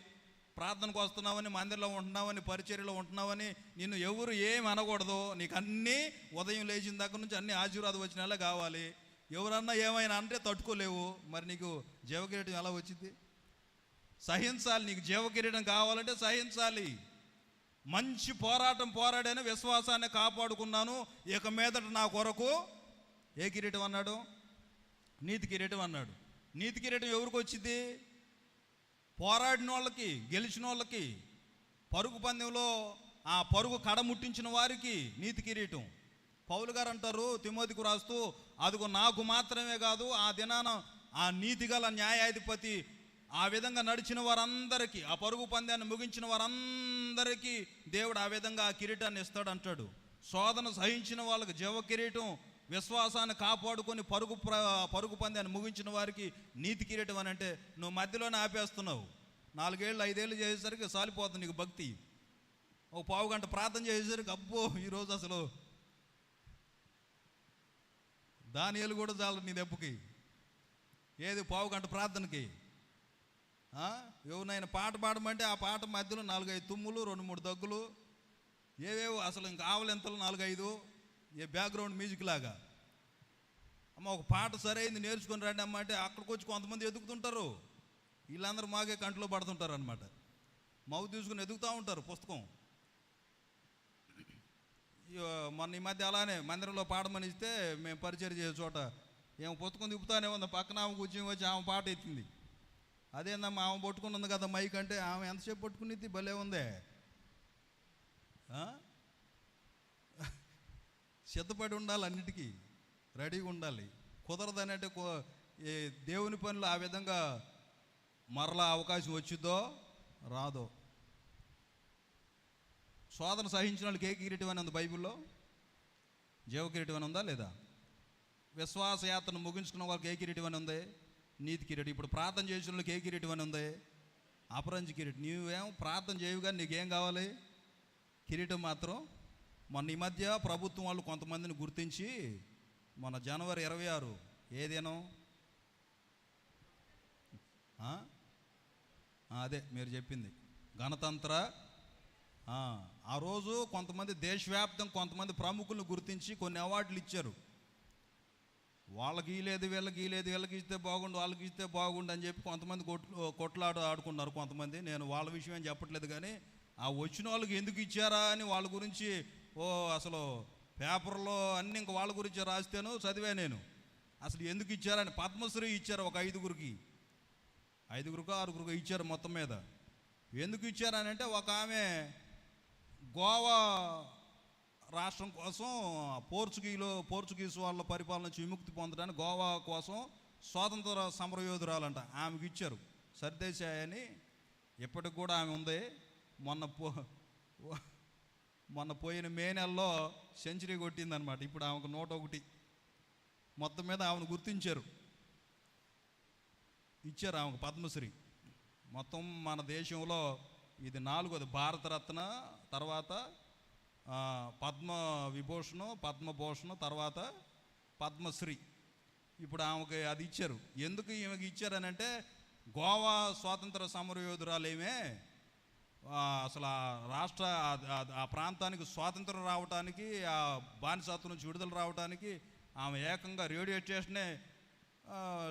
ప్రార్థనకు వస్తున్నావని, మందిరంలో ఉంటున్నావని, పరిచర్యలో ఉంటున్నావని నిన్ను ఎవరు ఏమి అనకూడదు. నీకు అన్నీ ఉదయం లేచిన దగ్గర నుంచి అన్ని ఆశీర్వాదం వచ్చినలా కావాలి. ఎవరన్నా ఏమైనా అంటే తట్టుకోలేవు. మరి నీకు జీవకిరీటం ఎలా వచ్చింది? సహించాలి. నీకు జీవకిరీటం కావాలంటే సహించాలి. మంచి పోరాటం పోరాడాను, విశ్వాసాన్ని కాపాడుకున్నాను, ఇక మీదట నా కొరకు ఏ కిరీటం అన్నాడు? నీతి కిరీటం అన్నాడు. నీతి కిరీటం ఎవరికి వచ్చింది? పోరాడిన వాళ్ళకి, గెలిచిన వాళ్ళకి, పరుగు పందెంలో ఆ పరుగు కడముట్టించిన వారికి నీతి కిరీటం. పౌలు గారు అంటారు తిమోతికి రాస్తూ, అదిగో నాకు మాత్రమే కాదు, ఆ దినాన ఆ నీతిగల న్యాయాధిపతి ఆ విధంగా నడిచిన వారందరికీ, ఆ పరుగు పందాన్ని ముగించిన వారందరికీ దేవుడు ఆ విధంగా ఆ కిరీటాన్ని ఇస్తాడు అంటాడు. శోధన సహించిన వాళ్ళకి జీవ కిరీటం, విశ్వాసాన్ని కాపాడుకొని పరుగు పందాన్ని ముగించిన వారికి నీతి కిరీటం అని అంటే నువ్వు మధ్యలోనే ఆపేస్తున్నావు. 4 ఏళ్ళు 5 ఏళ్ళు చేసేసరికి సాలిపోతుంది నీకు భక్తి. ఒక పావు గంట ప్రార్థన చేసేసరికి అబ్బో ఈరోజు అసలు దానియేలు కూడా చాలు నీ దెబ్బకి. ఏది పావు గంట ప్రార్థనకి? ఎవరినైనా పాట పాడమంటే ఆ పాట మధ్యలో 4-5 తుమ్ములు, 2-3 దగ్గులు, ఏవేవో అసలు ఇంకా ఆవలింతలు 4-5 ఏ బ్యాక్గ్రౌండ్ మ్యూజిక్ లాగా. అమ్మ ఒక పాట సరైంది నేర్చుకొని రండి అమ్మ అంటే అక్కడికి వచ్చి కొంతమంది ఎదుగుతుంటారు. వీళ్ళందరూ మాకే కంట్లో పడుతుంటారు అనమాట. మౌత్ తీసుకుని ఎదుగుతూ ఉంటారు పుస్తకం. మొన్న ఈ మధ్య అలానే మందిరంలో పాడమని ఇస్తే మేము పరిచయం చేసే చోట ఏమో పుస్తకం తిప్పుతానే ఉంది, పక్కన ఆమె కూర్చొని వచ్చి ఆమె పాట ఎత్తింది. అదేందమ్మా ఆమె పట్టుకుని ఉంది కదా మైక్ అంటే, ఆమె ఎంతసేపు పట్టుకునేది భలే ఉందే. సిద్ధపడి ఉండాలి, అన్నిటికీ రెడీగా ఉండాలి. కుదరదనంటే దేవుని పనులు ఆ విధంగా మరలా అవకాశం వచ్చిద్దో రాదో. శోధన సహించిన వాళ్ళకి ఏ కిరీటం అని ఉంది బైబిల్లో? జీవ కిరీటం అని ఉందా లేదా? విశ్వాస యాత్రను ముగించుకున్న వాళ్ళకి ఏ కిరీటం అని ఉంది? నీతి కిరీటం. ఇప్పుడు ప్రార్థన చేసిన వాళ్ళకి ఏ కిరీటం అని ఉంది? అపరంజి కిరీటం. నువ్వేం ప్రార్థన చేయవు కానీ నీకేం కావాలి? కిరీటం మాత్రం. మొన్న ఈ మధ్య ప్రభుత్వం వాళ్ళు కొంతమందిని గుర్తించి మన జనవరి 26 ఏదేనో అదే మీరు చెప్పింది గణతంత్ర, ఆ రోజు కొంతమంది దేశవ్యాప్తం కొంతమంది ప్రముఖులను గుర్తించి కొన్ని అవార్డులు ఇచ్చారు. వాళ్ళకి లేదు, వీళ్ళకి ఇస్తే బాగుండు, వాళ్ళకి ఇస్తే బాగుండు అని చెప్పి కొంతమంది ఆడుకున్నారు కొంతమంది. నేను వాళ్ళ విషయం ఏం చెప్పట్లేదు, కానీ ఆ వచ్చిన వాళ్ళకి ఎందుకు ఇచ్చారా అని వాళ్ళ గురించి అసలు పేపర్లో అన్ని ఇంక వాళ్ళ గురించి రాస్తేను చదివా నేను. అసలు ఎందుకు ఇచ్చారని పద్మశ్రీ ఇచ్చారు ఒక 5గురికి, 6గురికి ఇచ్చారు మొత్తం మీద. ఎందుకు ఇచ్చారని అంటే ఒక ఆమె గోవా రాష్ట్రం కోసం పోర్చుగీస్ వాళ్ళ పరిపాలన నుంచి విముక్తి పొందడానికి గోవా కోసం స్వాతంత్ర సమరయోధురాలంట, ఆమెకి ఇచ్చారు సర్దేశాయని ఇప్పటికి కూడా ఆమె ఉంది. మొన్న పోయిన మే నెలలో సెంచరీ కొట్టిందనమాట. ఇప్పుడు ఆమెకు 101. మొత్తం మీద ఆమెను గుర్తించారు, ఇచ్చారు ఆమెకు పద్మశ్రీ. మొత్తం మన దేశంలో ఇది 4వది. భారతరత్న, తర్వాత పద్మ విభూషణం, పద్మభూషణం, తర్వాత పద్మశ్రీ. ఇప్పుడు ఆమెకి అది ఇచ్చారు. ఎందుకు ఈమెకి ఇచ్చారనంటే గోవా స్వాతంత్ర సమరయోధురాలేమే అసలు ఆ రాష్ట్ర ఆ ప్రాంతానికి స్వాతంత్రం రావడానికి, ఆ బానిసత్వం నుంచి విడుదల రావడానికి ఆమె ఏకంగా రేడియో స్టేషనే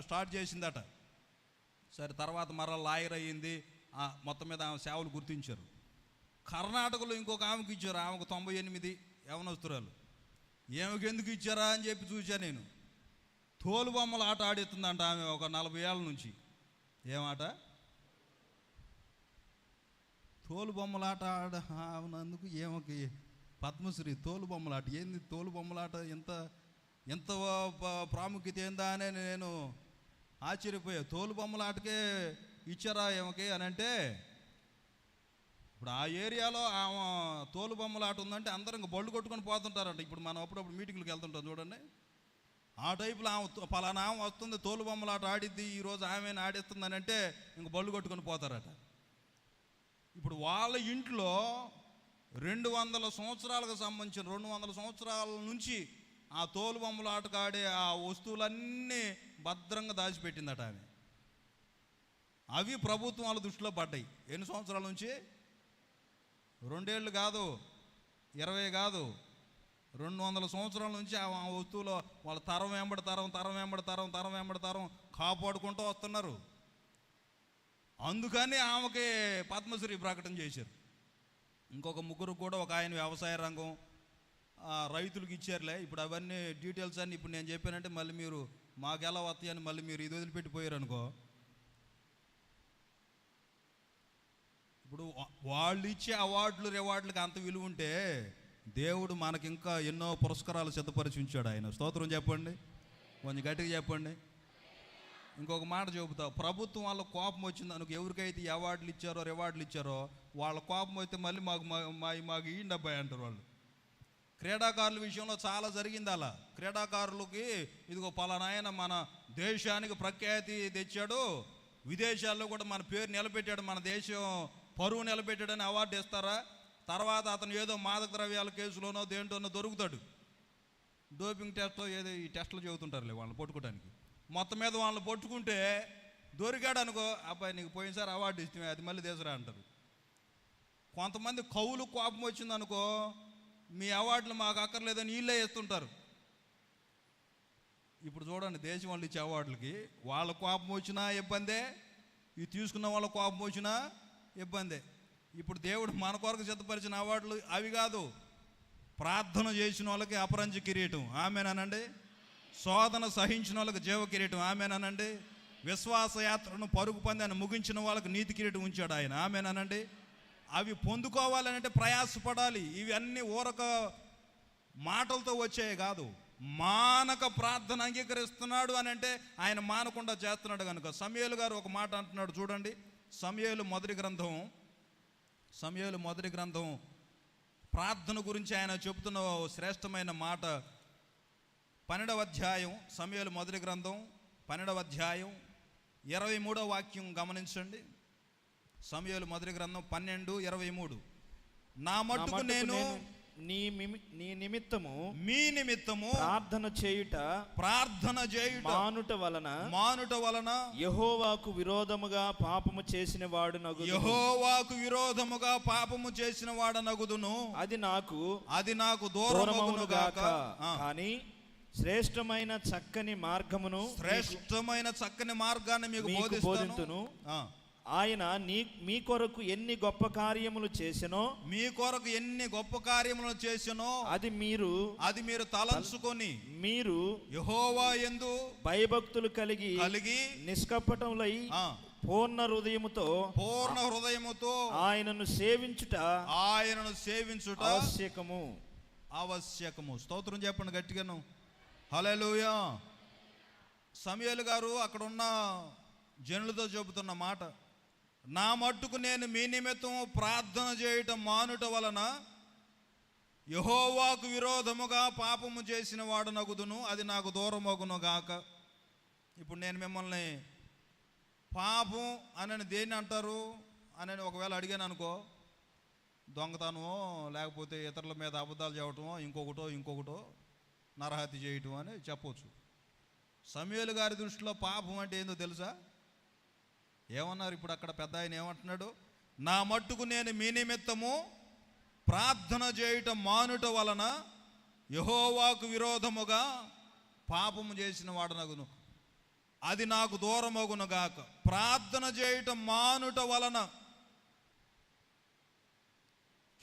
స్టార్ట్ చేసిందట. సరే, తర్వాత మరలా లాయర్ అయ్యింది. మొత్తం మీద ఆమె సేవలు గుర్తించారు. కర్ణాటకలో ఇంకొక ఆమెకు ఇచ్చారు. ఆమెకు 98 యవనస్తురాలు. ఏమికి ఎందుకు ఇచ్చారా అని చెప్పి చూశాను నేను. తోలుబొమ్మల ఆట ఆడిస్తుందంట ఆమె ఒక 40 ఏళ్ళ నుంచి. ఏమాట? తోలుబొమ్మలాట ఆడినందుకు ఏమకి పద్మశ్రీ. తోలుబొమ్మలాట ఏంది? తోలుబొమ్మలాట ఎంత ప్రాముఖ్యత ఏందా అని నేను ఆశ్చర్యపోయా. తోలుబొమ్మలాటకే ఇచ్చారా ఏమకి అని అంటే, ఇప్పుడు ఆ ఏరియాలో ఆమె తోలుబొమ్మలాట ఉందంటే అందరూ ఇంక బళ్ళు కొట్టుకొని పోతుంటారంట. ఇప్పుడు మనం అప్పుడప్పుడు మీటింగ్లకు వెళ్తుంటాం చూడండి, ఆ టైపులో ఆమె పలానా ఆమె వస్తుంది, తోలుబొమ్మలాట ఆడిద్ది, ఈరోజు ఆమెను ఆడిస్తుందని అంటే ఇంక బళ్ళు కొట్టుకొని పోతారట. ఇప్పుడు వాళ్ళ ఇంట్లో 200 సంవత్సరాలకు సంబంధించిన 200 సంవత్సరాల నుంచి ఆ తోలుబొమ్మల ఆటకు ఆడే ఆ వస్తువులన్నీ భద్రంగా దాచిపెట్టిందట ఆమె. అవి ప్రభుత్వం వాళ్ళ దృష్టిలో పడ్డాయి. ఎన్ని సంవత్సరాల నుంచి? 2 ఏళ్ళు కాదు, 20 కాదు, 200 సంవత్సరాల నుంచి ఆ వస్తువులో వాళ్ళ తరం వెంబడి తరం కాపాడుకుంటూ వస్తున్నారు. అందుకని ఆమెకి పద్మశ్రీ ప్రకటన చేశారు. ఇంకొక 3 కూడా, ఒక ఆయన వ్యవసాయ రంగం, రైతులకు ఇచ్చారులే. ఇప్పుడు అవన్నీ డీటెయిల్స్ అన్నీ ఇప్పుడు నేను చెప్పానంటే మళ్ళీ మీరు మాకు ఎలా వస్తాయని మళ్ళీ మీరు ఇది వదిలిపెట్టిపోయారు అనుకో. ఇప్పుడు వాళ్ళు ఇచ్చే అవార్డులు రివార్డులకు అంత విలువ ఉంటే దేవుడు మనకి ఇంకా ఎన్నో పురస్కారాలు సిద్ధపరిచి ఉంచాడు ఆయన. స్తోత్రం చెప్పండి, కొంచెం గట్టిగా చెప్పండి. ఇంకొక మాట చెబుతా, ప్రభుత్వం వాళ్ళ కోపం వచ్చింది అనుకో, ఎవరికైతే అవార్డులు ఇచ్చారో రివార్డులు ఇచ్చారో వాళ్ళ కోపం అయితే మళ్ళీ మాకు ఈ డబ్బాయి అంటారు వాళ్ళు. క్రీడాకారుల విషయంలో చాలా జరిగింది అలా. క్రీడాకారులకి ఇదిగో పలానాయన మన దేశానికి ప్రఖ్యాతి తెచ్చాడు, విదేశాల్లో కూడా మన పేరు నిలబెట్టాడు, మన దేశం పరువు నిలబెట్టాడని అవార్డు ఇస్తారా? తర్వాత అతను ఏదో మాదక ద్రవ్యాల కేసులోనో దేంట్లోనో దొరుకుతాడు. డోపింగ్ టెస్ట్లో ఏదో ఈ టెస్టులు చెబుతుంటారులే వాళ్ళని పట్టుకోవడానికి. మొత్తం మీద వాళ్ళని పట్టుకుంటే దొరికాడు అనుకో, అబ్బాయి నీకు పోయినసారి అవార్డు ఇష్టమే, అది మళ్ళీ తీసురా అంటారు. కొంతమంది కవులు కోపం వచ్చింది అనుకో, మీ అవార్డులు మాకు అక్కర్లేదని వీళ్ళే ఇస్తుంటారు. ఇప్పుడు చూడండి, దేశం వాళ్ళు ఇచ్చే అవార్డులకి వాళ్ళ కోపం వచ్చినా ఇబ్బందే, ఇది తీసుకున్న వాళ్ళ కోపం వచ్చినా ఇబ్బందే. ఇప్పుడు దేవుడు మన కొరకు సిద్ధపరిచిన అవార్డులు అవి కాదు. ప్రార్థన చేసిన వాళ్ళకి అపరంజ కిరీటం, ఆమేనండి. శోధన సహించిన వాళ్ళకి జీవ కిరీటం, ఆమేనండి. విశ్వాస యాత్రను పరుగు పందాన్ని ముగించిన వాళ్ళకి నీతి కిరీటం ఉంచాడు ఆయన, ఆమేనండి. అవి పొందుకోవాలంటే ప్రయాసపడాలి. ఇవి అన్నీ ఊరక మాటలతో వచ్చాయి కాదు. మానక ప్రార్థన అంగీకరిస్తున్నాడు అని అంటే ఆయన మానకుండా చేస్తున్నాడు కనుక. సమూయేలు గారు ఒక మాట అంటున్నాడు చూడండి. సమూయేలు మొదటి గ్రంథం ప్రార్థన గురించి ఆయన చెబుతున్న శ్రేష్టమైన మాట 12వ అధ్యాయం. సమూయేలు మొదటి గ్రంథం 12వ అధ్యాయం 23వ వాక్యం గమనించండి. సమూయేలు మొదటి గ్రంథం 12:23. నా మట్టుకు నేను నీ నిమిత్తము మీ నిమిత్తము ప్రార్థన చేయుట మానుట వలన యెహోవాకు విరోధముగా పాపము చేసిన వాడు నగుదును. అది నాకు దూరమగును గాక. కానీ శ్రేష్టమైన చక్కని మార్గాన్ని మీకు బోధింతును. ఆయన మీ కొరకు ఎన్ని గొప్ప కార్యములు చేసెనో అది మీరు తలంచుకొని మీరు యెహోవా యందు భయభక్తులు కలిగి నిష్కపటములై పూర్ణ హృదయముతో ఆయనను సేవించుట ఆవశ్యకము. స్తోత్రం చెప్పండి గట్టిగాను. హల్లెలూయా. సమూయేలు గారు అక్కడ ఉన్న జనులతో చెబుతున్న మాట, నా మట్టుకు నేను మీ నిమిత్తం ప్రార్థన చేయటం మానుట వలన యెహోవాకు విరోధముగా పాపము చేసిన వాడు నగుదును, అది నాకు దూరమగును గాక. ఇప్పుడు నేను మిమ్మల్ని పాపం అని దేన్ని అంటారు అని ఒకవేళ అడిగాను అనుకో, దొంగతనమో లేకపోతే ఇతరుల మీద అబద్ధాలు చెప్పటమో ఇంకొకటో నరహత్య చేయటం అని చెప్పవచ్చు. సమూయేలు గారి దృష్టిలో పాపం అంటే ఏందో తెలుసా? ఏమన్నారు ఇప్పుడు అక్కడ పెద్ద ఆయన ఏమంటున్నాడు? నా మట్టుకు నేను మీ నిమిత్తము ప్రార్థన చేయటం మానుట వలన యెహోవాకు విరోధముగా పాపము చేసిన వాడనగును, అది నాకు దూరమగును గాక. ప్రార్థన చేయటం మానుట వలన,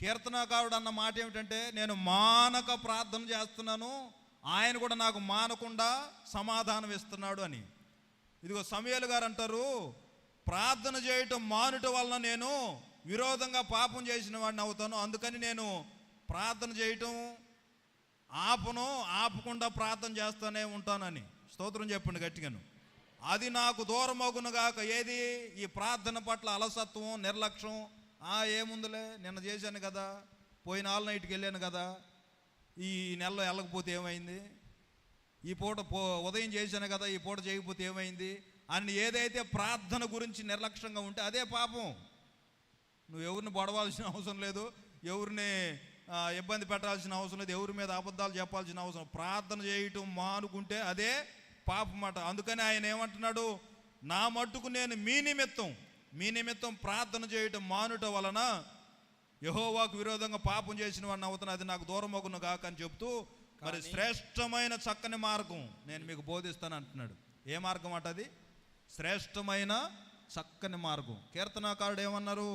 కీర్తనకారుడు అన్న మాట ఏమిటంటే, నేను మానక ప్రార్థన చేస్తున్నాను, ఆయన కూడా నాకు మానకుండా సమాధానం ఇస్తున్నాడు అని. ఇదిగో సమూయేలు గారు అంటారు, ప్రార్థన చేయటం మానుట వలన నేను విరోధంగా పాపం చేసిన వాడిని అవుతాను, అందుకని నేను ప్రార్థన చేయటం ఆపకుండా ప్రార్థన చేస్తూనే ఉంటానని. స్తోత్రం చెప్పండి గట్టిగాను. అది నాకు దూరమగునుగాక. ఏది? ఈ ప్రార్థన పట్ల అలసత్వం, నిర్లక్ష్యం. ఏముందిలే, నిన్న చేశాను కదా, పోయిన ఆల్ నైట్కి వెళ్ళాను కదా, ఈ నెలలో వెళ్ళకపోతే ఏమైంది, ఈ పూట ఉదయం చేశాను కదా, ఈ పూట చేయకపోతే ఏమైంది అని ఏదైతే ప్రార్థన గురించి నిర్లక్ష్యంగా ఉంటే అదే పాపం. నువ్వు ఎవరిని బొడవాల్సిన అవసరం లేదు, ఎవరిని ఇబ్బంది పెట్టాల్సిన అవసరం లేదు, ఎవరి మీద అబద్ధాలు చెప్పాల్సిన అవసరం. ప్రార్థన చేయటం మానుకుంటే అదే పాపం మాట. అందుకని ఆయన ఏమంటున్నాడు? నా మట్టుకు నేను మీ నిమిత్తం ప్రార్థన చేయటం మానుట వలన యెహోవాకు విరోధంగా పాపం చేసిన వాడిని అవుతాను, అది నాకు దూరమగును గాక అని చెప్తూ, మరి శ్రేష్టమైన చక్కని మార్గం నేను మీకు బోధిస్తాను అంటున్నాడు. ఏ మార్గం అట అది? శ్రేష్టమైన చక్కని మార్గం. కీర్తనాకారుడు ఏమన్నారు?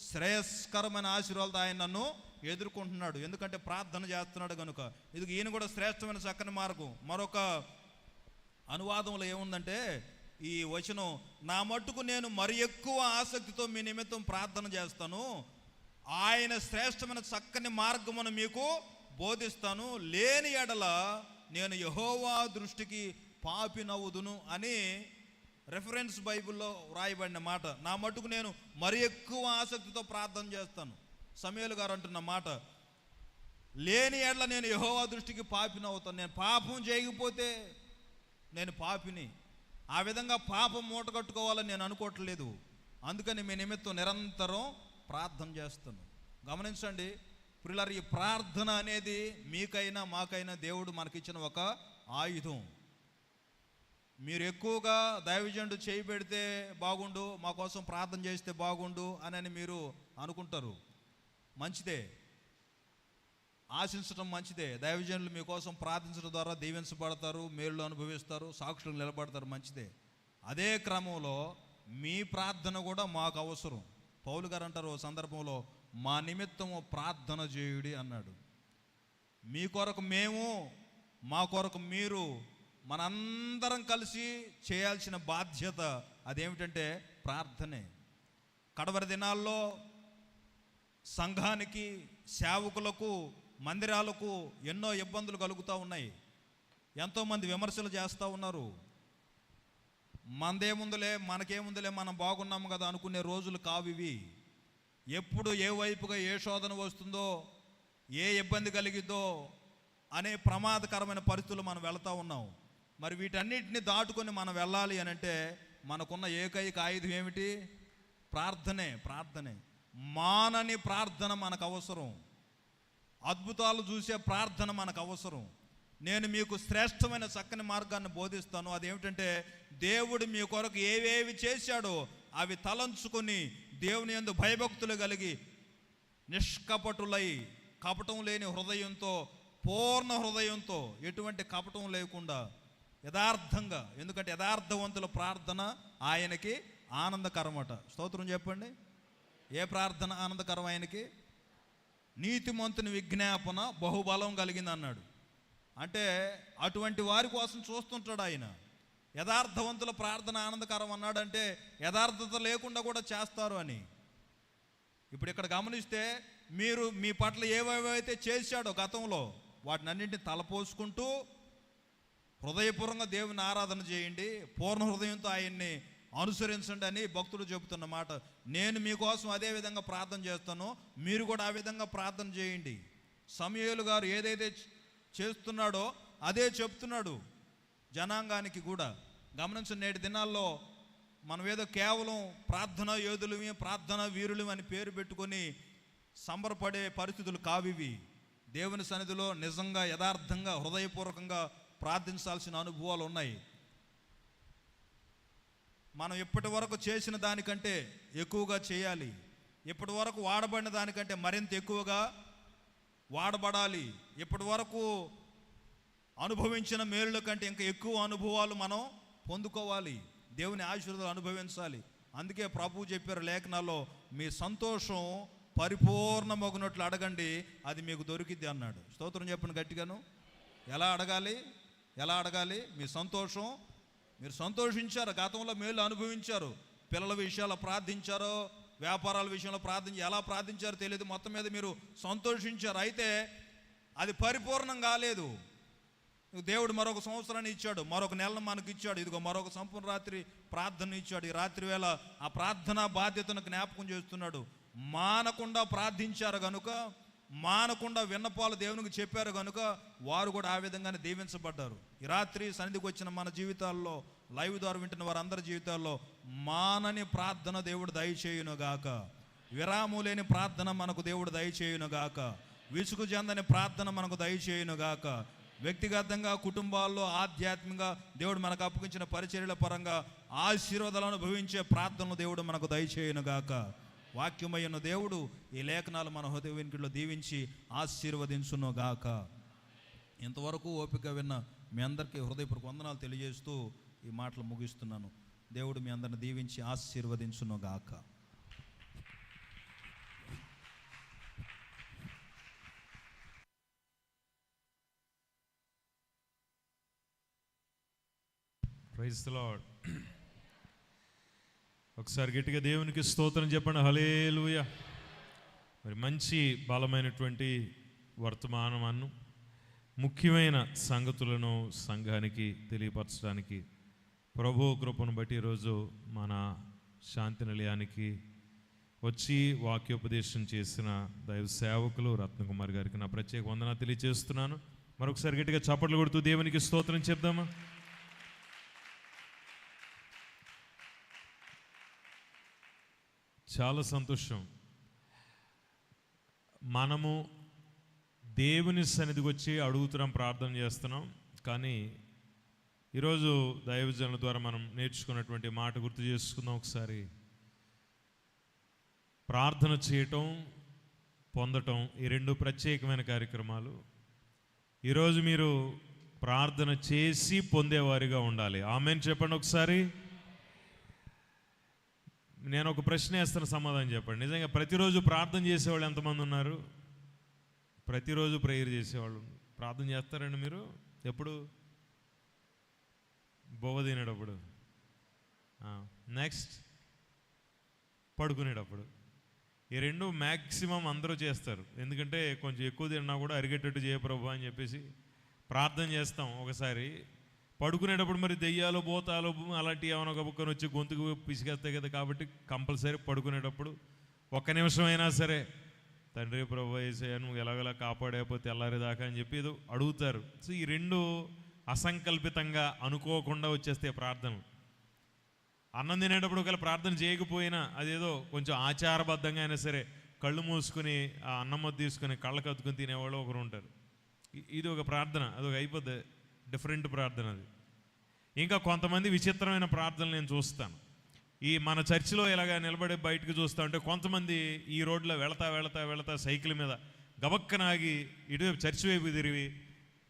శ్రేయస్కరమైన ఆశీర్వాదాలతో ఆయన నన్ను ఎదుర్కొంటున్నాడు, ఎందుకంటే ప్రార్థన చేస్తున్నాడు కనుక. ఇది ఈయన కూడా శ్రేష్టమైన చక్కని మార్గం. మరొక అనువాదంలో ఏముందంటే ఈ వచనం, నా మట్టుకు నేను మరి ఎక్కువ ఆసక్తితో మీ నిమిత్తం ప్రార్థన చేస్తాను, ఆయన శ్రేష్టమైన చక్కని మార్గమును మీకు బోధిస్తాను, లేని ఎడల నేను యెహోవా దృష్టికి పాపినవుదును అని రెఫరెన్స్ బైబిల్లో వ్రాయబడిన మాట. నా మట్టుకు నేను మరి ఎక్కువ ఆసక్తితో ప్రార్థన చేస్తాను. సమూయేలు గారు అంటున్న మాట, లేని ఎడల నేను యెహోవా దృష్టికి పాపినవుతాను. నేను పాపం చేయకపోతే నేను పాపిని, ఆ విధంగా పాపం మూట కట్టుకోవాలని నేను అనుకోవట్లేదు, అందుకని మీ నిమిత్తం నిరంతరం ప్రార్థన చేస్తాను. గమనించండి ప్రియులారా, ఈ ప్రార్థన అనేది మీకైనా మాకైనా దేవుడు మనకిచ్చిన ఒక ఆయుధం. మీరు ఎక్కువగా దైవజనుడు చేయి పెడితే బాగుండు, మా కోసం ప్రార్థన చేస్తే బాగుండు అని మీరు అనుకుంటారు. మంచిదే, ఆశించడం మంచిదే. దైవజనులు మీకోసం ప్రార్థించడం ద్వారా దీవించబడతారు, మేలు అనుభవిస్తారు, సాక్షులు నిలబడతారు, మంచిదే. అదే క్రమంలో మీ ప్రార్థన కూడా మాకు అవసరం. పౌలు గారు అంటారు ఓ సందర్భంలో, మా నిమిత్తము ప్రార్థన చేయుడి అన్నాడు. మీ కొరకు మేము, మా కొరకు మీరు, మనందరం కలిసి చేయాల్సిన బాధ్యత అదేమిటంటే ప్రార్థనే. కడవరి దినాల్లో సంఘానికి, సేవకులకు, మందిరాలకు ఎన్నో ఇబ్బందులు కలుగుతూ ఉన్నాయి. ఎంతోమంది విమర్శలు చేస్తూ ఉన్నారు. మనదేముందులే, మనకేముందులే, మనం బాగున్నాము కదా అనుకునే రోజులు కావివి. ఎప్పుడు ఏ వైపుగా ఏ శోధన వస్తుందో, ఏ ఇబ్బంది కలిగిద్దో అనే ప్రమాదకరమైన పరిస్థితులు మనం వెళ్తూ ఉన్నాం. మరి వీటన్నిటిని దాటుకొని మనం వెళ్ళాలి అని అంటే మనకున్న ఏకైక ఆయుధం ఏమిటి? ప్రార్థనే. మానని ప్రార్థన మనకు అవసరం. అద్భుతాలు చూసే ప్రార్థన మనకు అవసరం. నేను మీకు శ్రేష్టమైన చక్కని మార్గాన్ని బోధిస్తాను. అదేమిటంటే, దేవుడు మీ కొరకు ఏవేవి చేశాడో అవి తలంచుకొని దేవుని యందు భయభక్తులు కలిగి నిష్కపటులై, కపటం లేని హృదయంతో, పూర్ణ హృదయంతో, ఎటువంటి కపటం లేకుండా యథార్థంగా, ఎందుకంటే యథార్థవంతుల ప్రార్థన ఆయనకి ఆనందకరమట. స్తోత్రం చెప్పండి. ఏ ప్రార్థన ఆనందకరం ఆయనకి? నీతిమంతుని విజ్ఞాపన బహుబలం కలిగింది అన్నాడు. అంటే అటువంటి వారి కోసం చూస్తుంటాడు ఆయన. యథార్థవంతుల ప్రార్థన ఆనందకరం అన్నాడంటే యథార్థత లేకుండా కూడా చేస్తారు అని. ఇప్పుడు ఇక్కడ గమనిస్తే, మీరు మీ పట్ల ఏవేవైతే చేశాడో గతంలో వాటిని అన్నింటినీ తలపోసుకుంటూ హృదయపూర్వకంగా దేవుని ఆరాధన చేయండి, పూర్ణ హృదయంతో ఆయన్ని అనుసరించండి అని భక్తుడు చెబుతున్న మాట. నేను మీకోసం అదే విధంగా ప్రార్థన చేస్తానో మీరు కూడా ఆ విధంగా ప్రార్థన చేయండి. సమూయేలు గారు ఏదైతే చేస్తున్నాడో అదే చెప్తున్నాడు జనాంగానికి కూడా. గమనించండి, నేటి దినాల్లో మనం ఏదో కేవలం ప్రార్థనా యోధులమి, ప్రార్థనా వీరులమి అని పేరు పెట్టుకొని సంబరపడే పరిస్థితులు కావివి. దేవుని సన్నిధిలో నిజంగా యథార్థంగా హృదయపూర్వకంగా ప్రార్థించాల్సిన అనుభవాలు ఉన్నాయి. మనం ఇప్పటి వరకు చేసిన దానికంటే ఎక్కువగా చేయాలి. ఇప్పటి వరకు వాడబడిన దానికంటే మరింత ఎక్కువగా వాడబడాలి. ఇప్పటి వరకు అనుభవించిన మేలుల కంటే ఇంకా ఎక్కువ అనుభవాలు మనం పొందుకోవాలి. దేవుని ఆశీర్వాదాలు అనుభవించాలి. అందుకే ప్రభువు చెప్పారు లేఖనాల్లో, మీ సంతోషం పరిపూర్ణమగునట్లు అడగండి, అది మీకు దొరికిద్ది అన్నాడు. స్తోత్రం చెప్పండి గట్టిగాను. ఎలా అడగాలి? మీ సంతోషం, మీరు సంతోషించారు, గతంలో మేలు అనుభవించారు, పిల్లల విషయాల్లో ప్రార్థించారో, వ్యాపారాల విషయంలో ఎలా ప్రార్థించారో తెలియదు, మొత్తం మీద మీరు సంతోషించారు. అయితే అది పరిపూర్ణం కాలేదు. దేవుడు మరొక సంవత్సరాన్ని ఇచ్చాడు, మరొక నెలను మనకు ఇచ్చాడు, ఇదిగో మరొక సంపూర్ణ రాత్రి ప్రార్థన ఇచ్చాడు. ఈ రాత్రి వేళ ఆ ప్రార్థనా బాధ్యతను జ్ఞాపకం చేస్తున్నాడు. మానకుండా ప్రార్థించారు కనుక, మానకుండా విన్నపాలు దేవునికి చెప్పారు కనుక వారు కూడా ఆ విధంగానే దీవించబడ్డారు. ఈ రాత్రి సన్నిధికి వచ్చిన మన జీవితాల్లో, లైవ్ ద్వారా వింటున్న వారందరి జీవితాల్లో మానని ప్రార్థన దేవుడు దయచేయునుగాక. విరాము లేని ప్రార్థన మనకు దేవుడు దయచేయునుగాక. విసుగు చెందని ప్రార్థన మనకు దయచేయునుగాక. వ్యక్తిగతంగా, కుటుంబాల్లో, ఆధ్యాత్మికంగా దేవుడు మనకు అప్పగించిన పరిచర్యల పరంగా ఆశీర్వాదాలను అనుభవించే ప్రార్థనలు దేవుడు మనకు దయచేయునుగాక. వాక్యమైన దేవుడు ఈ లేఖనాలు మన హృదయ వెనుకలో దీవించి ఆశీర్వదించునుగాక. ఇంతవరకు ఓపిక విన్న మీ అందరికీ హృదయపూర్వక వందనాలు తెలియజేస్తూ ఈ మాటలు ముగిస్తున్నాను. దేవుడు మీ అందరిని దీవించి ఆశీర్వదించునుగాక. Praise the lord. ఒకసారి గట్టిగా దేవునికి స్తోత్రం చెప్పండి. హల్లెలూయా. మరి మంచి బలమైనటువంటి వర్తమానమును, ముఖ్యమైన సంగతులను సంఘానికి తెలియపరచడానికి ప్రభు కృపను బట్టి ఈరోజు మన శాంతి నిలయానికి వచ్చి వాక్యోపదేశం చేసిన దైవ సేవకులు రత్నకుమార్ గారికి నా ప్రత్యేక వందనాలు తెలియజేస్తున్నాను. మరొకసారి గట్టిగా చప్పట్లు కొడుతూ దేవునికి స్తోత్రం చెప్దామా. చాలా సంతోషం. మనము దేవుని సన్నిధికి వచ్చి అడుగుతున్నాం, ప్రార్థన చేస్తున్నాం. కానీ ఈరోజు దైవజనుల ద్వారా మనం నేర్చుకున్నటువంటి మాట గుర్తు చేసుకుందాం ఒకసారి. ప్రార్థన చేయటం, పొందటం, ఈ రెండు ప్రత్యేకమైన కార్యక్రమాలు. ఈరోజు మీరు ప్రార్థన చేసి పొందేవారిగా ఉండాలి. ఆమేన్ చెప్పండి ఒకసారి. నేను ఒక ప్రశ్న వేస్తాను, సమాధానం చెప్పండి. నిజంగా ప్రతిరోజు ప్రార్థన చేసేవాళ్ళు ఎంతమంది ఉన్నారు? ప్రతిరోజు ప్రేయర్ చేసేవాళ్ళు ప్రార్థన చేస్తారండి మీరు? ఎప్పుడు? బొవ్వ తినేటప్పుడు, నెక్స్ట్ పడుకునేటప్పుడు. ఈ రెండు మ్యాక్సిమం అందరూ చేస్తారు. ఎందుకంటే కొంచెం ఎక్కువ తిన్నా కూడా అరిగేటట్టు చేయ ప్రభు అని చెప్పేసి ప్రార్థన చేస్తాం. ఒకసారి పడుకునేటప్పుడు మరి దెయ్యాలు, భూతాలు అలాంటివి ఏమైనా గబుక్కొని వచ్చి గొంతుకు పిసికేస్తాయి కదా. కాబట్టి కంపల్సరీ పడుకునేటప్పుడు ఒక్క నిమిషం అయినా సరే తండ్రి ప్రభు యేసయ్యా నువ్వు ఎలాగలా కాపాడైపోతే తెల్లారేదాకా అని చెప్పి ఏదో అడుగుతారు. సో ఈ రెండు అసంకల్పితంగా అనుకోకుండా వచ్చేస్తాయి ప్రార్థనలు. అన్నం తినేటప్పుడు ఒకవేళ ప్రార్థన చేయకపోయినా అదేదో కొంచెం ఆచారబద్ధంగా అయినా సరే కళ్ళు మూసుకుని ఆ అన్నం ముద్ద తీసుకుని కళ్ళకు అతుకుని తినేవాళ్ళు ఒకరు ఉంటారు. ఇది ఒక ప్రార్థన, అదొక అయిపోద్ది, డిఫరెంట్ ప్రార్థన అది. ఇంకా కొంతమంది విచిత్రమైన ప్రార్థనలు నేను చూస్తాను. ఈ మన చర్చిలో ఇలాగా నిలబడి బయటకు చూస్తూ ఉంటే కొంతమంది ఈ రోడ్లో వెళతా సైకిల్ మీద గబక్కనాగి ఇటువైపు చర్చి వైపు తిరిగి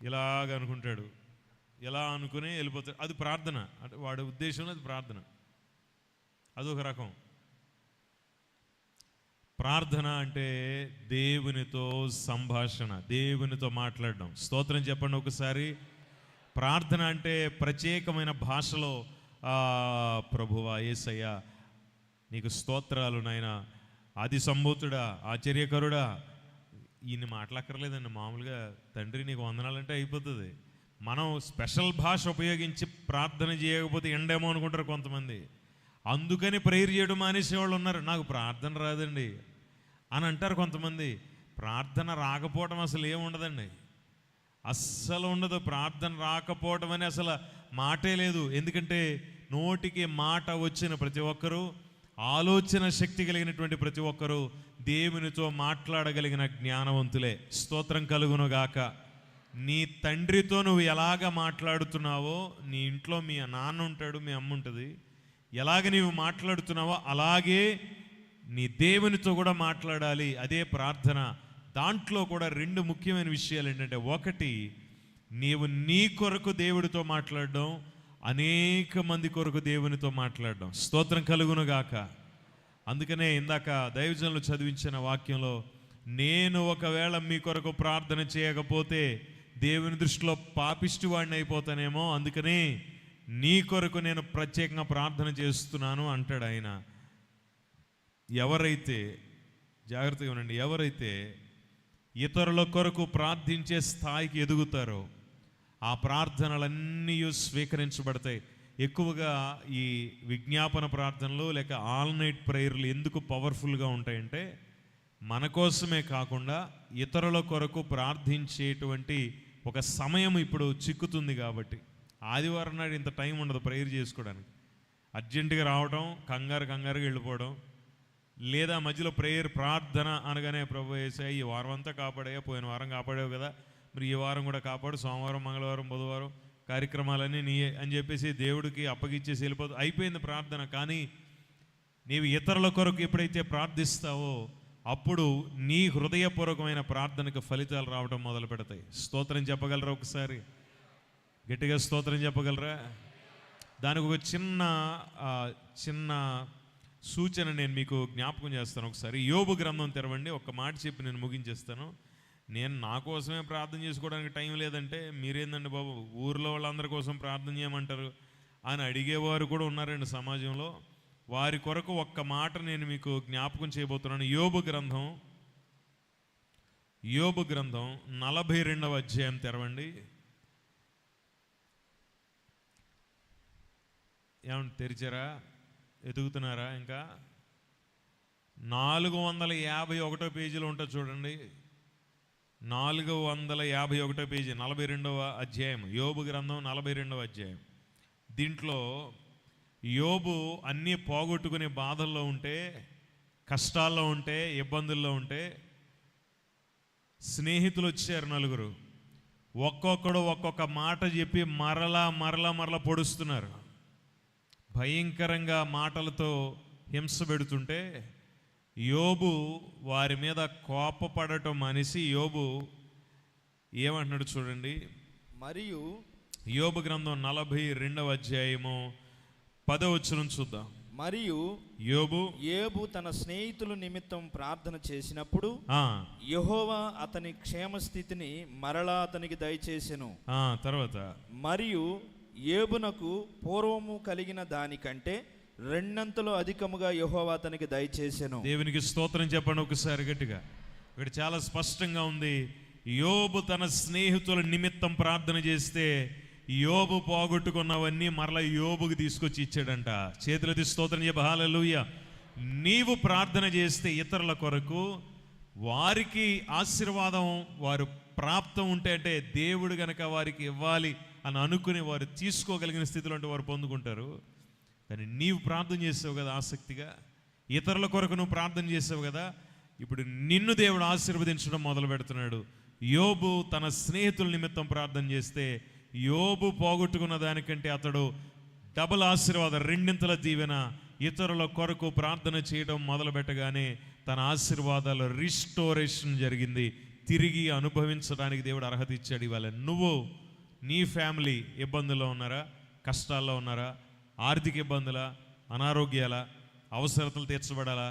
ఇలాగ అనుకుంటాడు, ఇలా అనుకుని వెళ్ళిపోతాడు. అది ప్రార్థన, అంటే వాడి ఉద్దేశంలో అది ప్రార్థన. అదొక రకం ప్రార్థన. అంటే దేవునితో సంభాషణ, దేవునితో మాట్లాడడం. స్తోత్రం చెప్పండి ఒకసారి. ప్రార్థన అంటే ప్రత్యేకమైన భాషలో ప్రభువా యేసయ్యా నీకు స్తోత్రాలు నాయనా, ఆది సంభూతుడా, ఆశ్చర్యకరుడా. ఈయన మాట్లాడక్కర్లేదండి, మామూలుగా తండ్రి నీకు వందనాలంటే అయిపోతుంది. మనం స్పెషల్ భాష ఉపయోగించి ప్రార్థన చేయకపోతే ఎండేమో అనుకుంటారు కొంతమంది. అందుకని ప్రేయర్ చేయడం మానేసేవాళ్ళు ఉన్నారు. నాకు ప్రార్థన రాదండి అని అంటారు కొంతమంది. ప్రార్థన రాకపోవడం అసలు ఏముండదండి, అస్సలు ఉండదు. ప్రార్థన రాకపోవడం అని అసలు మాటే లేదు. ఎందుకంటే నోటికి మాట వచ్చిన ప్రతి ఒక్కరూ, ఆలోచన శక్తి కలిగినటువంటి ప్రతి ఒక్కరూ దేవునితో మాట్లాడగలిగిన జ్ఞానవంతులే. స్తోత్రం కలుగును గాక. నీ తండ్రితో నువ్వు ఎలాగ మాట్లాడుతున్నావో, నీ ఇంట్లో మీ నాన్న ఉంటాడు, మీ అమ్మ ఉంటుంది, ఎలాగ నీవు మాట్లాడుతున్నావో అలాగే నీ దేవునితో కూడా మాట్లాడాలి. అదే ప్రార్థన. దాంట్లో కూడా రెండు ముఖ్యమైన విషయాలు ఏంటంటే, ఒకటి నీవు నీ కొరకు దేవుడితో మాట్లాడడం, అనేక మంది కొరకు దేవునితో మాట్లాడడం. స్తోత్రం కలుగును గాక. అందుకనే ఇందాక దైవజనులు చదివించిన వాక్యంలో, నేను ఒకవేళ మీ కొరకు ప్రార్థన చేయకపోతే దేవుని దృష్టిలో పాపిష్టి వాడిని అయిపోతానేమో, అందుకని నీ కొరకు నేను ప్రత్యేకంగా ప్రార్థన చేస్తున్నాను అంటాడు ఆయన. ఎవరైతే, జాగ్రత్తగా ఉండండి, ఎవరైతే ఇతరుల కొరకు ప్రార్థించే స్థాయికి ఎదుగుతారో ఆ ప్రార్థనలన్నీ స్వీకరించబడతాయి. ఎక్కువగా ఈ విజ్ఞాపన ప్రార్థనలు లేక ఆల్ నైట్ ప్రేయర్లు ఎందుకు పవర్ఫుల్గా ఉంటాయంటే, మన కోసమే కాకుండా ఇతరుల కొరకు ప్రార్థించేటువంటి ఒక సమయం ఇప్పుడు చిక్కుతుంది కాబట్టి. ఆదివారం నాడు ఇంత టైం ఉండదు ప్రేయర్ చేసుకోవడానికి. అర్జెంటుగా రావడం, కంగారుగా వెళ్ళిపోవడం, లేదా మధ్యలో ప్రేయర్ ప్రార్థన అనగానే ప్రభు యేసయ్య ఈ వారం అంతా కాపాడయ్యా, పోయిన వారం కాపాడావు కదా, మరి ఈ వారం కూడా కాపాడు, సోమవారం మంగళవారం బుధవారం కార్యక్రమాలన్నీ నీయే అని చెప్పేసి దేవుడికి అప్పగిచ్చేసి వెళ్ళిపోదు, అయిపోయింది ప్రార్థన. కానీ నీవు ఇతరుల కొరకు ఎప్పుడైతే ప్రార్థిస్తావో అప్పుడు నీ హృదయపూర్వకమైన ప్రార్థనకు ఫలితాలు రావడం మొదలు పెడతాయి. స్తోత్రం చెప్పగలరా? ఒకసారి గట్టిగా స్తోత్రం చెప్పగలరా? దానికి ఒక చిన్న సూచన నేను మీకు జ్ఞాపకం చేస్తాను. ఒకసారి యోబు గ్రంథం తెరవండి. ఒక మాట చెప్పి నేను ముగించేస్తాను. నేను నా కోసమే ప్రార్థన చేసుకోవడానికి టైం లేదంటే మీరేందండి బాబు, ఊర్లో వాళ్ళందరి కోసం ప్రార్థన చేయమంటారు అని అడిగేవారు కూడా ఉన్నారండి సమాజంలో. వారి కొరకు ఒక్క మాట నేను మీకు జ్ఞాపకం చేయబోతున్నాను. యోబు గ్రంథం 42వ అధ్యాయం తెరవండి. ఏమంటే తెరిచారా? ఎదుగుతున్నారా? ఇంకా 451 పేజీలో ఉంటుంది చూడండి. 451 పేజీ, 42వ అధ్యాయం, యోబు గ్రంథం 42వ అధ్యాయం. దీంట్లో యోబు అన్నీ పోగొట్టుకునే బాధల్లో ఉంటే, కష్టాల్లో ఉంటే, ఇబ్బందుల్లో ఉంటే స్నేహితులు వచ్చారు 4. ఒక్కొక్కడు ఒక్కొక్క మాట చెప్పి మరలా పొడుస్తున్నారు. భయంకరంగా మాటలతో హింస పెడుతుంటే యోబు వారి మీద కోపపడటం మానేసి యోబు ఏమంటున్నాడు చూడండి. మరియు యోబు గ్రంథం 42వ అధ్యాయము 10వ వచనం చూద్దాం. మరియు యోబు తన స్నేహితుల నిమిత్తం ప్రార్థన చేసినప్పుడు యెహోవా అతని క్షేమస్థితిని మరలా అతనికి దయచేసెను. తర్వాత మరియు యోబునకు పూర్వము కలిగిన దానికంటే 2 అధికముగా యెహోవా అతనికి దయచేసెను. దేవునికి స్తోత్రం చెప్పండి ఒకసారి గట్టిగా. ఇక్కడ చాలా స్పష్టంగా ఉంది. యోబు తన స్నేహితుల నిమిత్తం ప్రార్థన చేస్తే యోబు పోగొట్టుకున్నవన్నీ మరలా యోబుకి తీసుకొచ్చి ఇచ్చాడంట. చేతులెత్తి స్తోత్రం చెప్పు. హల్లెలూయా. నీవు ప్రార్థన చేస్తే ఇతరుల కొరకు వారికి ఆశీర్వాదం వారు ప్రాప్తం ఉంటే, అంటే దేవుడు గనక వారికి ఇవ్వాలి అని అనుకుని వారు తీసుకోగలిగిన స్థితిలో అంటే వారు పొందుకుంటారు. కానీ నీవు ప్రార్థన చేసావు కదా ఆసక్తిగా, ఇతరుల కొరకు నువ్వు ప్రార్థన చేసావు కదా, ఇప్పుడు నిన్ను దేవుడు ఆశీర్వదించడం మొదలు పెడుతున్నాడు. యోబు తన స్నేహితుల నిమిత్తం ప్రార్థన చేస్తే యోబు పోగొట్టుకున్న దానికంటే అతడు డబుల్ ఆశీర్వాదం, 2 దీవెన. ఇతరుల కొరకు ప్రార్థన చేయడం మొదలు పెట్టగానే తన ఆశీర్వాదాలు రిస్టోరేషన్ జరిగింది. తిరిగి అనుభవించడానికి దేవుడు అర్హత ఇచ్చాడు. ఇవాళ నువ్వు నీ ఫ్యామిలీ ఇబ్బందుల్లో ఉన్నారా, కష్టాల్లో ఉన్నారా, ఆర్థిక ఇబ్బందుల, అనారోగ్యాల, అవసరతలు తీర్చబడాలా?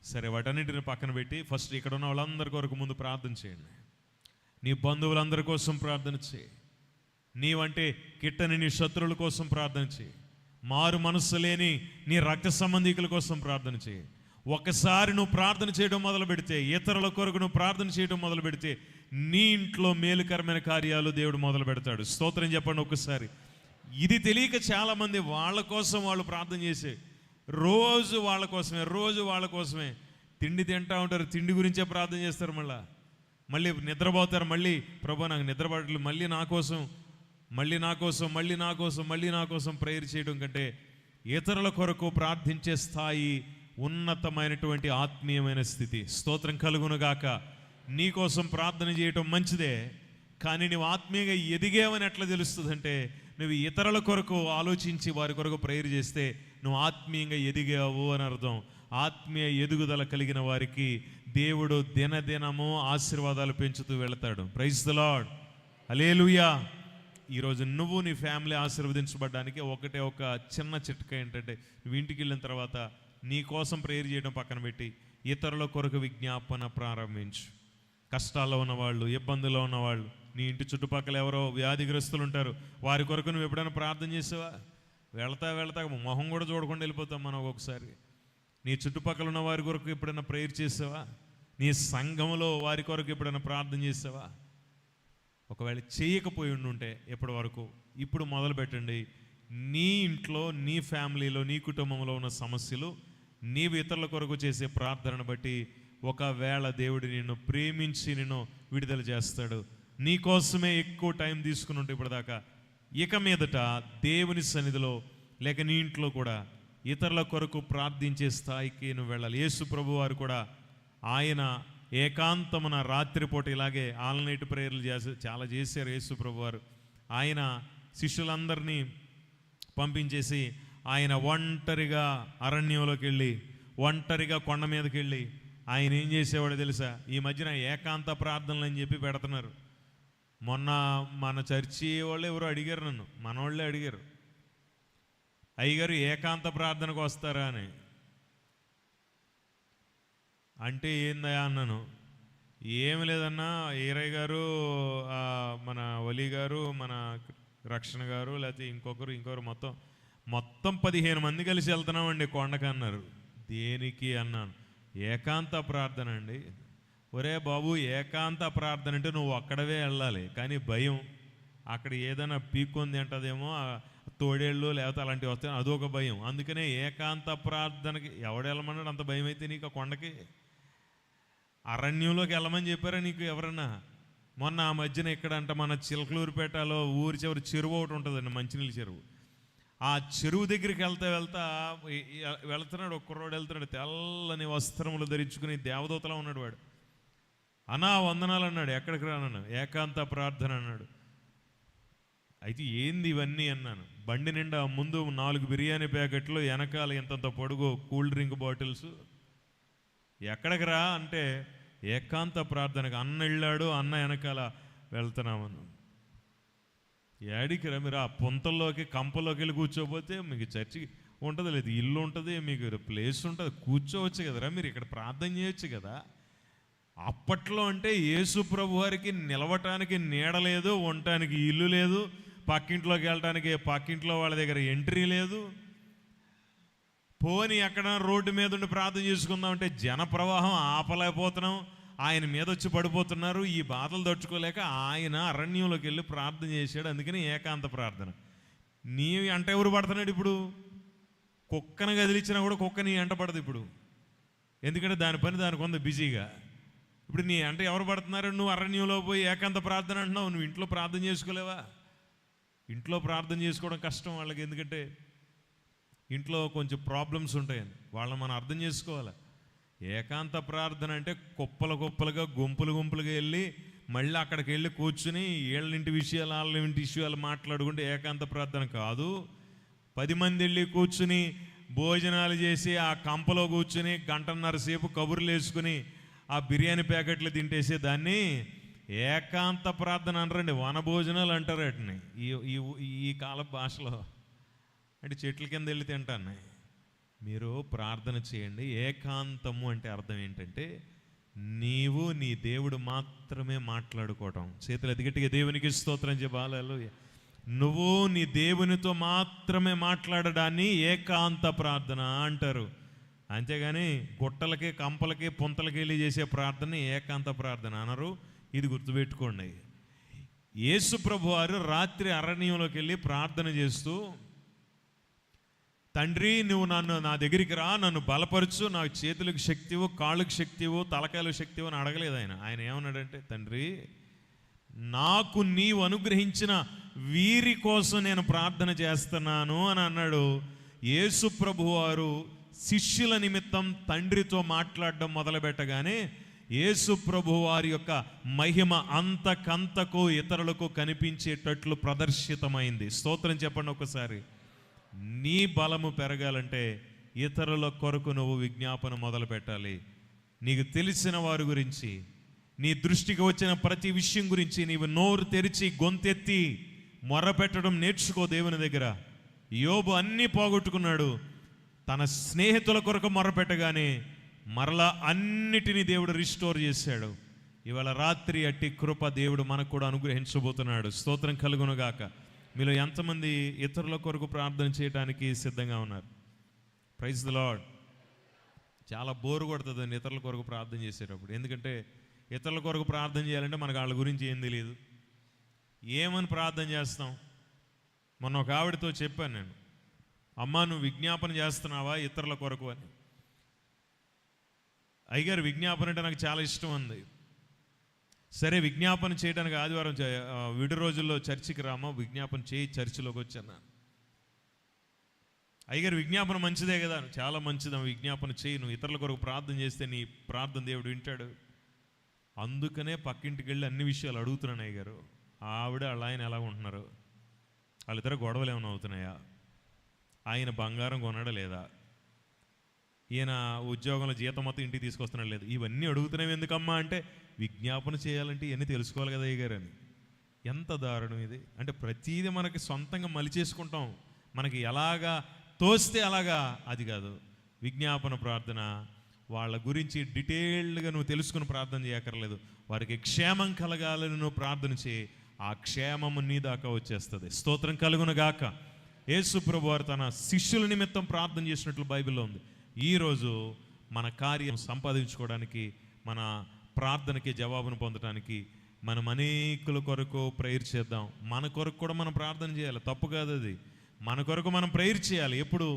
సరే, వాటన్నిటిని పక్కన పెట్టి ఫస్ట్ ఇక్కడ ఉన్న వాళ్ళందరి కొరకు ముందు ప్రార్థన చేయండి. నీ బంధువులందరి కోసం ప్రార్థన చేయి. నీవంటే కిట్టని నీ శత్రువుల కోసం ప్రార్థన చేయి. మారు మనస్సు లేని నీ రక్త సంబంధికుల కోసం ప్రార్థన చేయి. ఒకసారి నువ్వు ప్రార్థన చేయడం మొదలు పెడితే, ఇతరుల కొరకు నువ్వు ప్రార్థన చేయడం మొదలు పెడితే నీ ఇంట్లో మేలుకరమైన కార్యాలు దేవుడు మొదలు పెడతాడు. స్తోత్రం చెప్పండి ఒకసారి. ఇది తెలియక చాలామంది వాళ్ళ కోసం వాళ్ళు ప్రార్థన చేసే, రోజు వాళ్ళ కోసమే తిండి తింటా ఉంటారు, తిండి గురించే ప్రార్థన చేస్తారు, మళ్ళీ నిద్రపోతారు, మళ్ళీ ప్రభు నాకు నిద్రపడలేదు, మళ్ళీ నా కోసం ప్రేయర్ చేయడం కంటే ఇతరుల కొరకు ప్రార్థించే స్థాయి ఉన్నతమైనటువంటి ఆత్మీయమైన స్థితి. స్తోత్రం కలుగునుగాక. నీ కోసం ప్రార్థన చేయటం మంచిదే, కానీ నువ్వు ఆత్మీయంగా ఎదిగేవని ఎట్లా తెలుస్తుందంటే నువ్వు ఇతరుల కొరకు ఆలోచించి వారి కొరకు ప్రేయర్ చేస్తే నువ్వు ఆత్మీయంగా ఎదిగావు అని అర్థం. ఆత్మీయ ఎదుగుదల కలిగిన వారికి దేవుడు దినదినము ఆశీర్వాదాలు పెంచుతూ వెళతాడు. ప్రైజ్ ది లార్డ్, హల్లెలూయా. ఈరోజు నువ్వు నీ ఫ్యామిలీ ఆశీర్వదించబడడానికి ఒక చిన్న చిట్కా ఏంటంటే, నువ్వు ఇంటికి వెళ్ళిన తర్వాత నీ కోసం ప్రేయర్ చేయడం పక్కన పెట్టి ఇతరుల కొరకు విజ్ఞాపన ప్రారంభించు. కష్టాల్లో ఉన్నవాళ్ళు, ఇబ్బందుల్లో ఉన్నవాళ్ళు, నీ ఇంటి చుట్టుపక్కల ఎవరో వ్యాధిగ్రస్తులు ఉంటారు, వారి కొరకు నువ్వు ఎప్పుడైనా ప్రార్థన చేసావా? వెళ్తా మొహం కూడా చూడకుండా వెళ్ళిపోతాం మనం ఒక్కొక్కసారి. నీ చుట్టుపక్కల ఉన్న వారి కొరకు ఎప్పుడైనా ప్రేయర్ చేసావా? నీ సంఘంలో వారి కొరకు ఎప్పుడైనా ప్రార్థన చేసావా? ఒకవేళ చేయకపోయి ఉంటే ఎప్పటి వరకు ఇప్పుడు మొదలు పెట్టండి. నీ ఇంట్లో, నీ ఫ్యామిలీలో, నీ కుటుంబంలో ఉన్న సమస్యలు నీవు ఇతరుల కొరకు చేసే ప్రార్థనను బట్టి ఒకవేళ దేవుడు నిన్ను ప్రేమించి నిన్ను విడుదల చేస్తాడు. నీ కోసమే ఎక్కువ టైం తీసుకుని ఉంటే ఇప్పటిదాకా, ఇక మీదట దేవుని సన్నిధిలో లేక నీ ఇంట్లో కూడా ఇతరుల కొరకు ప్రార్థించే స్థాయికి నువ్వు వెళ్ళాలి. యేసు ప్రభు వారు కూడా ఆయన ఏకాంతమున రాత్రిపూట ఇలాగే ఆల్ నైట్ ప్రేయర్లు చాలా చేశారు. యేసు ప్రభు వారు ఆయన శిష్యులందరినీ పంపించేసి ఆయన ఒంటరిగా అరణ్యంలోకి వెళ్ళి, ఒంటరిగా కొండ మీదకి వెళ్ళి ఆయన ఏం చేసేవాడో తెలుసా? ఈ మధ్యన ఏకాంత ప్రార్థనలు అని చెప్పి పెడుతున్నారు. మొన్న మన చర్చి వాళ్ళు ఎవరు అడిగారు, నన్ను మన వాళ్ళే అడిగారు, అయ్యగారు ఏకాంత ప్రార్థనకు వస్తారా అని. అంటే ఏందయా అన్నాను. ఏమి లేదన్నా, ఈరయ్య గారు, మన ఒలి గారు, మన రక్షణ గారు, లేకపోతే ఇంకొకరు మొత్తం 15 మంది కలిసి వెళ్తున్నామండి కొండకు అన్నారు. దేనికి అన్నాను. ఏకాంత ప్రార్థన అండి. ఒరే బాబు, ఏకాంత ప్రార్థన అంటే నువ్వు అక్కడవే వెళ్ళాలి, కానీ భయం అక్కడ ఏదైనా పీక్కుంది అంటదేమో, తోడేళ్ళు లేకపోతే అలాంటివి వస్తాయి, అదొక భయం. అందుకనే ఏకాంత ప్రార్థనకి ఎవడు వెళ్ళమన్నాడు? అంత భయం అయితే నీకు ఆ కొండకి? అరణ్యంలోకి వెళ్ళమని చెప్పారా నీకు ఎవరన్నా? మొన్న ఆ మధ్యన ఇక్కడ మన చిలకలూరుపేటలో ఊరి చివరి చెరువు ఒకటి ఉంటుందండి, మంచినీళ్ళ చెరువు. ఆ చెరువు దగ్గరికి వెళ్తున్నాడు ఒక కుర్రోడు, వెళ్తున్నాడు, తెల్లని వస్త్రములు ధరించుకుని దేవదూతలా ఉన్నాడు వాడు. అనా వందనాలు అన్నాడు. ఎక్కడికి రానన్నాను. ఏకాంత ప్రార్థన అన్నాడు. అయితే ఏంది ఇవన్నీ అన్నాను. బండి నిండా ముందు 4 బిర్యానీ ప్యాకెట్లు, వెనకాల ఇంతంత పొడుగు కూల్ డ్రింక్ బాటిల్స్. ఎక్కడికి రా అంటే ఏకాంత ప్రార్థనకు. అన్న వెళ్ళాడు, అన్న వెనకాల వెళ్తున్నామను. ఏడికి రా మీరు? ఆ పుంతల్లోకి కంపల్లోకి వెళ్ళి కూర్చోపోతే మీకు చర్చి ఉంటుంది, లేదు ఇల్లు ఉంటుంది, మీకు ప్లేస్ ఉంటుంది, కూర్చోవచ్చు కదరా, మీరు ఇక్కడ ప్రార్థన చేయొచ్చు కదా. అప్పట్లో అంటే యేసు ప్రభు వారికి నిలవటానికి నీడ లేదు, ఉండటానికి ఇల్లు లేదు, పక్కింట్లోకి వెళ్ళటానికి పక్కింట్లో వాళ్ళ దగ్గర ఎంట్రీ లేదు. పోని ఎక్కడ రోడ్డు మీద ఉండి ప్రార్థన చేసుకుందామంటే జన ప్రవాహం ఆపలేకపోతున్నాం, ఆయన మీద వచ్చి పడిపోతున్నారు. ఈ బాధలు తట్టుకోలేక ఆయన అరణ్యంలోకి వెళ్ళి ప్రార్థన చేశాడు. అందుకని ఏకాంత ప్రార్థన. నీ అంట ఎవరు పడుతున్నాడు ఇప్పుడు? కుక్కను కదిలిచ్చినా కూడా కుక్క నీ ఎంట పడదు ఇప్పుడు, ఎందుకంటే దాని పని దానికి ఉంది బిజీగా. ఇప్పుడు నీ అంటే ఎవరు పడుతున్నారు? నువ్వు అరణ్యంలో పోయి ఏకాంత ప్రార్థన అంటున్నావు. నువ్వు ఇంట్లో ప్రార్థన చేసుకోలేవా? ఇంట్లో ప్రార్థన చేసుకోవడం కష్టం వాళ్ళకి, ఎందుకంటే ఇంట్లో కొంచెం ప్రాబ్లమ్స్ ఉంటాయని వాళ్ళని మనం అర్థం చేసుకోవాలి. ఏకాంత ప్రార్థన అంటే కుప్పలుగా గుంపులుగా వెళ్ళి మళ్ళీ అక్కడికి వెళ్ళి కూర్చుని వీళ్ళింటి విషయాలు వాళ్ళింటి విషయాలు మాట్లాడుకుంటే ఏకాంత ప్రార్థన కాదు. 10 మంది వెళ్ళి కూర్చుని భోజనాలు చేసి ఆ కంపలో కూర్చుని 1.5 సేపు కబుర్లు వేసుకుని ఆ బిర్యానీ ప్యాకెట్లు తింటేసి దాన్ని ఏకాంత ప్రార్థన అనరండి, వనభోజనాలు అంటారు వాటిని ఈ కాల భాషలో. అంటే చెట్ల కింద వెళ్ళి తింటాను. మీరు ప్రార్థన చేయండి. ఏకాంతము అంటే అర్థం ఏంటంటే నీవు నీ దేవుడు మాత్రమే మాట్లాడుకోవటం. చేతులు ఎదిగట్టిగా దేవునికి స్తోత్రం చెప్పాలి. నువ్వు నీ దేవునితో మాత్రమే మాట్లాడడాన్ని ఏకాంత ప్రార్థన అంటారు. అంతేగాని గుట్టలకి కంపలకి పుంతలకి వెళ్ళి చేసే ప్రార్థన ఏకాంత ప్రార్థన అనరు. ఇది గుర్తుపెట్టుకోండి. యేసు ప్రభు వారు రాత్రి అరణ్యంలోకి వెళ్ళి ప్రార్థన చేస్తూ తండ్రి నువ్వు నా దగ్గరికి రా, నన్ను బలపరచు, నా చేతులకు శక్తివు, కాళ్ళకు శక్తివు, తలకాయలకు శక్తివు అని అడగలేదు ఆయన ఏమన్నాడంటే, తండ్రి నాకు నీవు అనుగ్రహించిన వీరి కోసం నేను ప్రార్థన చేస్తున్నాను అని అన్నాడు. యేసు ప్రభువు వారు శిష్యుల నిమిత్తం తండ్రితో మాట్లాడడం మొదలుపెట్టగానే యేసు ప్రభువు వారి యొక్క మహిమ అంతకంతకు ఇతరులకు కనిపించేటట్లు ప్రదర్శితమైంది. స్తోత్రం చెప్పండి ఒకసారి. నీ బలము పెరగాలంటే ఇతరుల కొరకు నువ్వు విజ్ఞాపన మొదలు పెట్టాలి. నీకు తెలిసిన వారి గురించి, నీ దృష్టికి వచ్చిన ప్రతి విషయం గురించి నీవు నోరు తెరిచి గొంతెత్తి మొర్రపెట్టడం నేర్చుకో దేవుని దగ్గర. యోబు అన్నీ పోగొట్టుకున్నాడు, తన స్నేహితుల కొరకు మొర్రపెట్టగానే మరలా అన్నిటినీ దేవుడు రిస్టోర్ చేశాడు. ఇవాళ రాత్రి అట్టి కృప దేవుడు మనకు కూడా అనుగ్రహించబోతున్నాడు. స్తోత్రం కలుగునుగాక. మీలో ఎంతమంది ఇతరుల కొరకు ప్రార్థన చేయడానికి సిద్ధంగా ఉన్నారు? Praise the lord. చాలా బోరు కొడుతుందండి ఇతరుల కొరకు ప్రార్థన చేసేటప్పుడు. ఎందుకంటే ఇతరుల కొరకు ప్రార్థన చేయాలంటే మనకు వాళ్ళ గురించి ఏం తెలియదు, ఏమని ప్రార్థన చేస్తాం. మొన్న ఒక ఆవిడతో చెప్పాను నేను, అమ్మా నువ్వు విజ్ఞాపన చేస్తున్నావా ఇతరుల కొరకు అని. అయ్యగారు విజ్ఞాపన అంటే నాకు చాలా ఇష్టం ఉంది. సరే విజ్ఞాపన చేయడానికి ఆదివారం విడి రోజుల్లో చర్చికి రామా, విజ్ఞాపన చేయి, చర్చిలోకి వచ్చాను. అయ్యగారు విజ్ఞాపన మంచిదే కదా, చాలా మంచిది, విజ్ఞాపన చేయి, నువ్వు ఇతరుల కొరకు ప్రార్థన చేస్తే నీ ప్రార్థన దేవుడు వింటాడు. అందుకనే పక్కింటికి వెళ్ళి అన్ని విషయాలు అడుగుతున్నాను. అయ్యగారు ఆవిడ వాళ్ళ ఆయన ఎలా ఉంటున్నారు, వాళ్ళిద్దరు గొడవలు ఏమైనా అవుతున్నాయా, ఆయన బంగారం కొనడా లేదా, ఈయన ఉద్యోగంలో జీతం మొత్తం ఇంటికి తీసుకొస్తున్నాడు లేదు, ఇవన్నీ అడుగుతున్నావు ఎందుకమ్మా అంటే విజ్ఞాపన చేయాలంటే ఇవన్నీ తెలుసుకోవాలి కదా అయ్యగారు అని. ఎంత దారుణం ఇది. అంటే ప్రతీది మనకి సొంతంగా మలిచేసుకుంటాం, మనకి ఎలాగా తోస్తే అలాగా. అది కాదు విజ్ఞాపన ప్రార్థన. వాళ్ళ గురించి డీటెయిల్డ్గా నువ్వు తెలుసుకుని ప్రార్థన చేయక్కర్లేదు, వారికి క్షేమం కలగాలని నువ్వు ప్రార్థన చేయి, ఆ క్షేమము నీ దాకా వచ్చేస్తుంది. స్తోత్రం కలుగునుగాక. యేసు ప్రభువు వారు తన శిష్యుల నిమిత్తం ప్రార్థన చేసినట్లు బైబిల్లో ఉంది. ఈరోజు మన కార్యం సంపాదించుకోవడానికి, మన ప్రార్థనకి జవాబును పొందడానికి మనం అనేకుల కొరకు ప్రేయర్ చేద్దాం. మన కొరకు కూడా మనం ప్రార్థన చేయాలి, తప్పు కాదు అది. మన కొరకు మనం ప్రేయర్ చేయాలి. ఎప్పుడు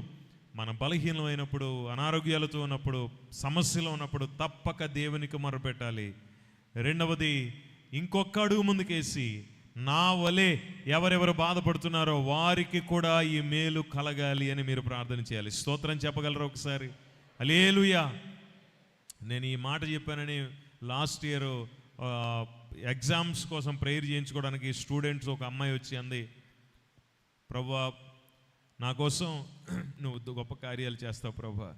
మనం బలహీనమైనప్పుడు, అనారోగ్యాలతో ఉన్నప్పుడు, సమస్యలు ఉన్నప్పుడు తప్పక దేవునికి మొరపెట్టాలి. రెండవది, ఇంకొక అడుగు ముందుకేసి నా వలె ఎవరెవరు బాధపడుతున్నారో వారికి కూడా ఈ మేలు కలగాలి అని మీరు ప్రార్థన చేయాలి. స్తోత్రం చెప్పగలరు ఒకసారి? హల్లెలూయా. నేను ఈ మాట చెప్పానని లాస్ట్ ఇయర్ ఎగ్జామ్స్ కోసం ప్రేయర్ చేయించుకోవడానికి స్టూడెంట్స్ ఒక అమ్మాయి వచ్చి అంది, ప్రభువా నా కోసం నువ్వు గొప్ప కార్యాలు చేస్తావు ప్రభా,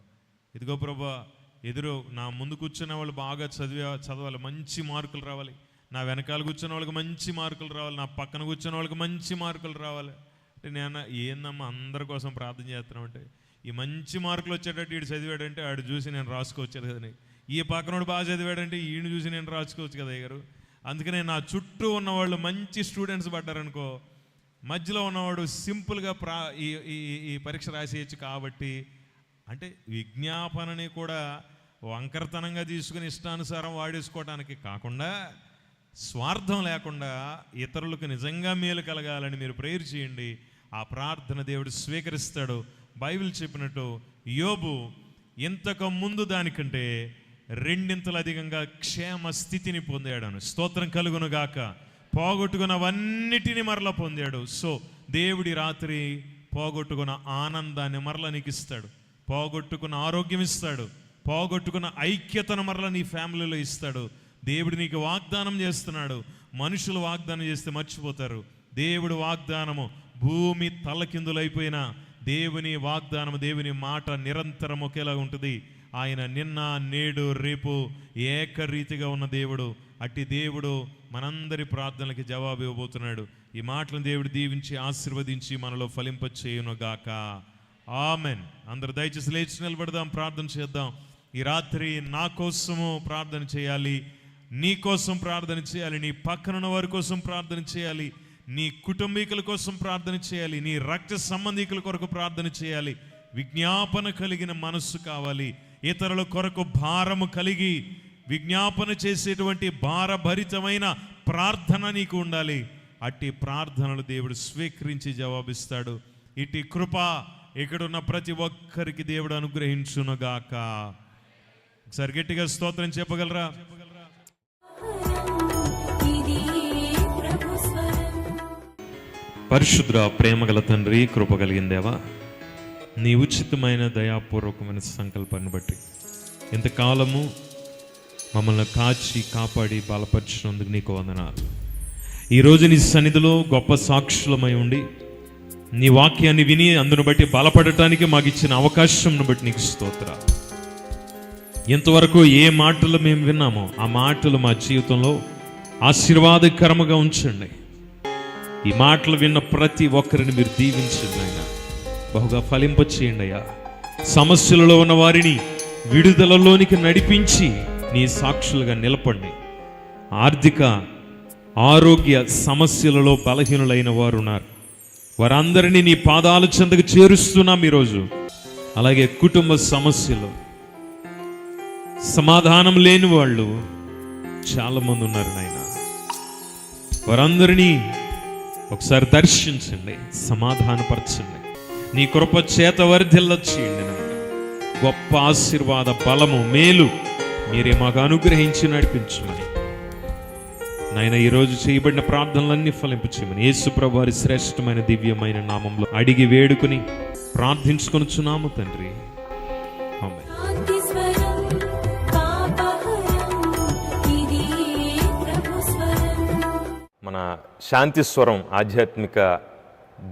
ఇదిగో ప్రభా ఎదురు నా ముందు కూర్చున్న వాళ్ళు బాగా చదవాలి, మంచి మార్కులు రావాలి, నా వెనకాల కూర్చున్న వాళ్ళకి మంచి మార్కులు రావాలి, నా పక్కన కూర్చున్న వాళ్ళకి మంచి మార్కులు రావాలి అంటే నేను ఏందమ్మా అందరి కోసం ప్రార్థన చేస్తున్నావు అంటే, ఈ మంచి మార్కులు వచ్చేటట్టు వీడు చదివాడంటే ఆడు చూసి నేను రాసుకోవచ్చు కదని, ఈ పక్కనోడు బాగా చదివాడంటే ఈయన చూసి నేను రాసుకోవచ్చు కదా అయ్యారు. అందుకనే నా చుట్టూ ఉన్నవాళ్ళు మంచి స్టూడెంట్స్ పడ్డారనుకో, మధ్యలో ఉన్నవాడు సింపుల్గా ఈ పరీక్ష రాసేయచ్చు. కాబట్టి అంటే విజ్ఞాపనని కూడా వంకరతనంగా తీసుకుని ఇష్టానుసారం వాడేసుకోవడానికి కాకుండా, స్వార్థం లేకుండా ఇతరులకు నిజంగా మేలు కలగాలని మీరు ప్రేయర్ చేయండి. ఆ ప్రార్థన దేవుడు స్వీకరిస్తాడు. బైబిల్ చెప్పినట్టు యోబు ఇంతకు ముందు దానికంటే రెండింతలు అధికంగా క్షేమ స్థితిని పొందాడను. స్తోత్రం కలుగునుగాక. పోగొట్టుకున్నవన్నిటిని మరలా పొందాడు. సో దేవుడి రాత్రి పోగొట్టుకున్న ఆనందాన్ని మరలా నీకు ఇస్తాడు, పోగొట్టుకున్న ఆరోగ్యం ఇస్తాడు, పోగొట్టుకున్న ఐక్యతను మరలా నీ ఫ్యామిలీలో ఇస్తాడు. దేవుడు నీకు వాగ్దానం చేస్తున్నాడు. మనుషులు వాగ్దానం చేస్తే మర్చిపోతారు. దేవుడు వాగ్దానము భూమి తలకిందులైపోయినా దేవుని వాగ్దానము, దేవుని మాట నిరంతరం ఒకేలా ఉంటుంది. ఆయన నిన్న నేడు రేపు ఏకరీతిగా ఉన్న దేవుడు. అట్టి దేవుడు మనందరి ప్రార్థనలకి జవాబు ఇవ్వబోతున్నాడు. ఈ మాటలను దేవుడు దీవించి ఆశీర్వదించి మనలో ఫలింపచేయునుగాక. ఆమెన్. అందరూ దయచేసి లేచి నిలబడదాం, ప్రార్థన చేద్దాం. ఈ రాత్రి నా కోసము ప్రార్థన చేయాలి, నీ కోసం ప్రార్థన చేయాలి, నీ పక్కనున్న వారి కోసం ప్రార్థన చేయాలి, నీ కుటుంబీకుల కోసం ప్రార్థన చేయాలి, నీ రక్త సంబంధికుల కొరకు ప్రార్థన చేయాలి. విజ్ఞాపన కలిగిన మనస్సు కావాలి. ఇతరుల కొరకు భారము కలిగి విజ్ఞాపన చేసేటువంటి భారభరితమైన ప్రార్థన నీకు ఉండాలి. అట్టి ప్రార్థనలు దేవుడు స్వీకరించి జవాబిస్తాడు. ఇట్టి కృప ఇక్కడ ఉన్న ప్రతి ఒక్కరికి దేవుడు అనుగ్రహించునుగాక. ఒకసారి గట్టిగా స్తోత్రం చెప్పగలరా? పరిశుద్ర ప్రేమగల తండ్రి, కృప కలిగిన దేవా, నీ ఉచితమైన దయాపూర్వకమైన సంకల్పాన్ని బట్టి ఇంతకాలము మమ్మల్ని కాచి కాపాడి బలపరిచినందుకు నీకు వందనాలు. ఈరోజు నీ సన్నిధిలో గొప్ప సాక్షులమై ఉండి నీ వాక్యాన్ని విని అందును బట్టి బలపడటానికి మాకు ఇచ్చిన అవకాశంను బట్టి నీకు స్తోత్రాలు. ఇంతవరకు ఏ మాటలు మేము విన్నామో ఆ మాటలు మా జీవితంలో ఆశీర్వాదకరముగా ఉంచండి. ఈ మాటలు విన్న ప్రతి ఒక్కరిని మీరు దీవించండి ఆయన, బహుగా ఫలింపచేయండి అయ్యా. సమస్యలలో ఉన్న వారిని విడుదలలోనికి నడిపించి నీ సాక్షులుగా నిలపండి. ఆర్థిక ఆరోగ్య సమస్యలలో బలహీనులైన వారు ఉన్నారు, వారందరినీ నీ పాదాల చెంతకు చేరుస్తున్నాం ఈరోజు. అలాగే కుటుంబ సమస్యలు, సమాధానం లేని వాళ్ళు చాలా మంది ఉన్నారు నాయన, వారందరినీ ఒకసారి దర్శించండి, సమాధానపరచండి. నీ కృప చేత వర్ధిల్ల చేయండి నాయన. గొప్ప ఆశీర్వాద బలము మేలు మీరే మాకు అనుగ్రహించి నడిపించమని నాయన ఈరోజు చేయబడిన ప్రార్థనలన్నీ ఫలింపచేయమని యేసు ప్రభువు వారి శ్రేష్టమైన దివ్యమైన నామంలో అడిగి వేడుకుని ప్రార్థించుకొనుచున్నాము తండ్రి. ఆమేన్. మన శాంతి స్వరం ఆధ్యాత్మిక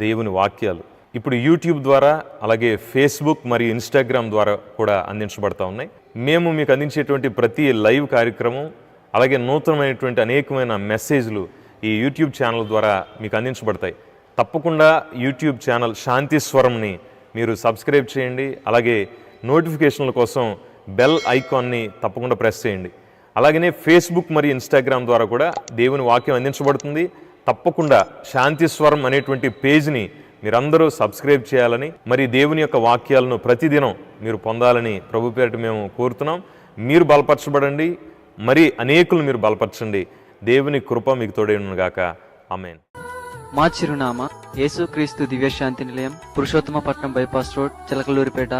దేవుని వాక్యాలు ఇప్పుడు యూట్యూబ్ ద్వారా, అలాగే ఫేస్బుక్ మరియు ఇన్స్టాగ్రామ్ ద్వారా కూడా అందించబడతా ఉన్నాయి. మేము మీకు అందించేటువంటి ప్రతి లైవ్ కార్యక్రమం, అలాగే నూతనమైనటువంటి అనేకమైన మెసేజ్లు ఈ యూట్యూబ్ ఛానల్ ద్వారా మీకు అందించబడతాయి. తప్పకుండా యూట్యూబ్ ఛానల్ శాంతి స్వరంని మీరు సబ్స్క్రైబ్ చేయండి. అలాగే నోటిఫికేషన్ల కోసం బెల్ ఐకాన్ని తప్పకుండా ప్రెస్ చేయండి. అలాగనే ఫేస్బుక్ మరియు ఇన్స్టాగ్రామ్ ద్వారా కూడా దేవుని వాక్యం అందించబడుతుంది. తప్పకుండా శాంతి స్వరం అనేటువంటి పేజ్ని మీరందరూ సబ్స్క్రైబ్ చేయాలని, మరి దేవుని యొక్క వాక్యాలను ప్రతిదినం మీరు పొందాలని ప్రభు పేరిట మేము కోరుతున్నాం. మీరు బలపరచబడండి, మరి అనేకులు మీరు బలపరచండి. దేవుని కృప మీకు తోడేయునుగాక. ఆమేన్. మా చిరునామా యేసుక్రీస్తు దివ్యశాంతి నిలయం, పురుషోత్తమపట్నం బైపాస్ రోడ్, చిలకలూరిపేట,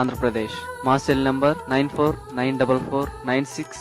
ఆంధ్రప్రదేశ్. మా సెల్ నంబర్ 9494496996.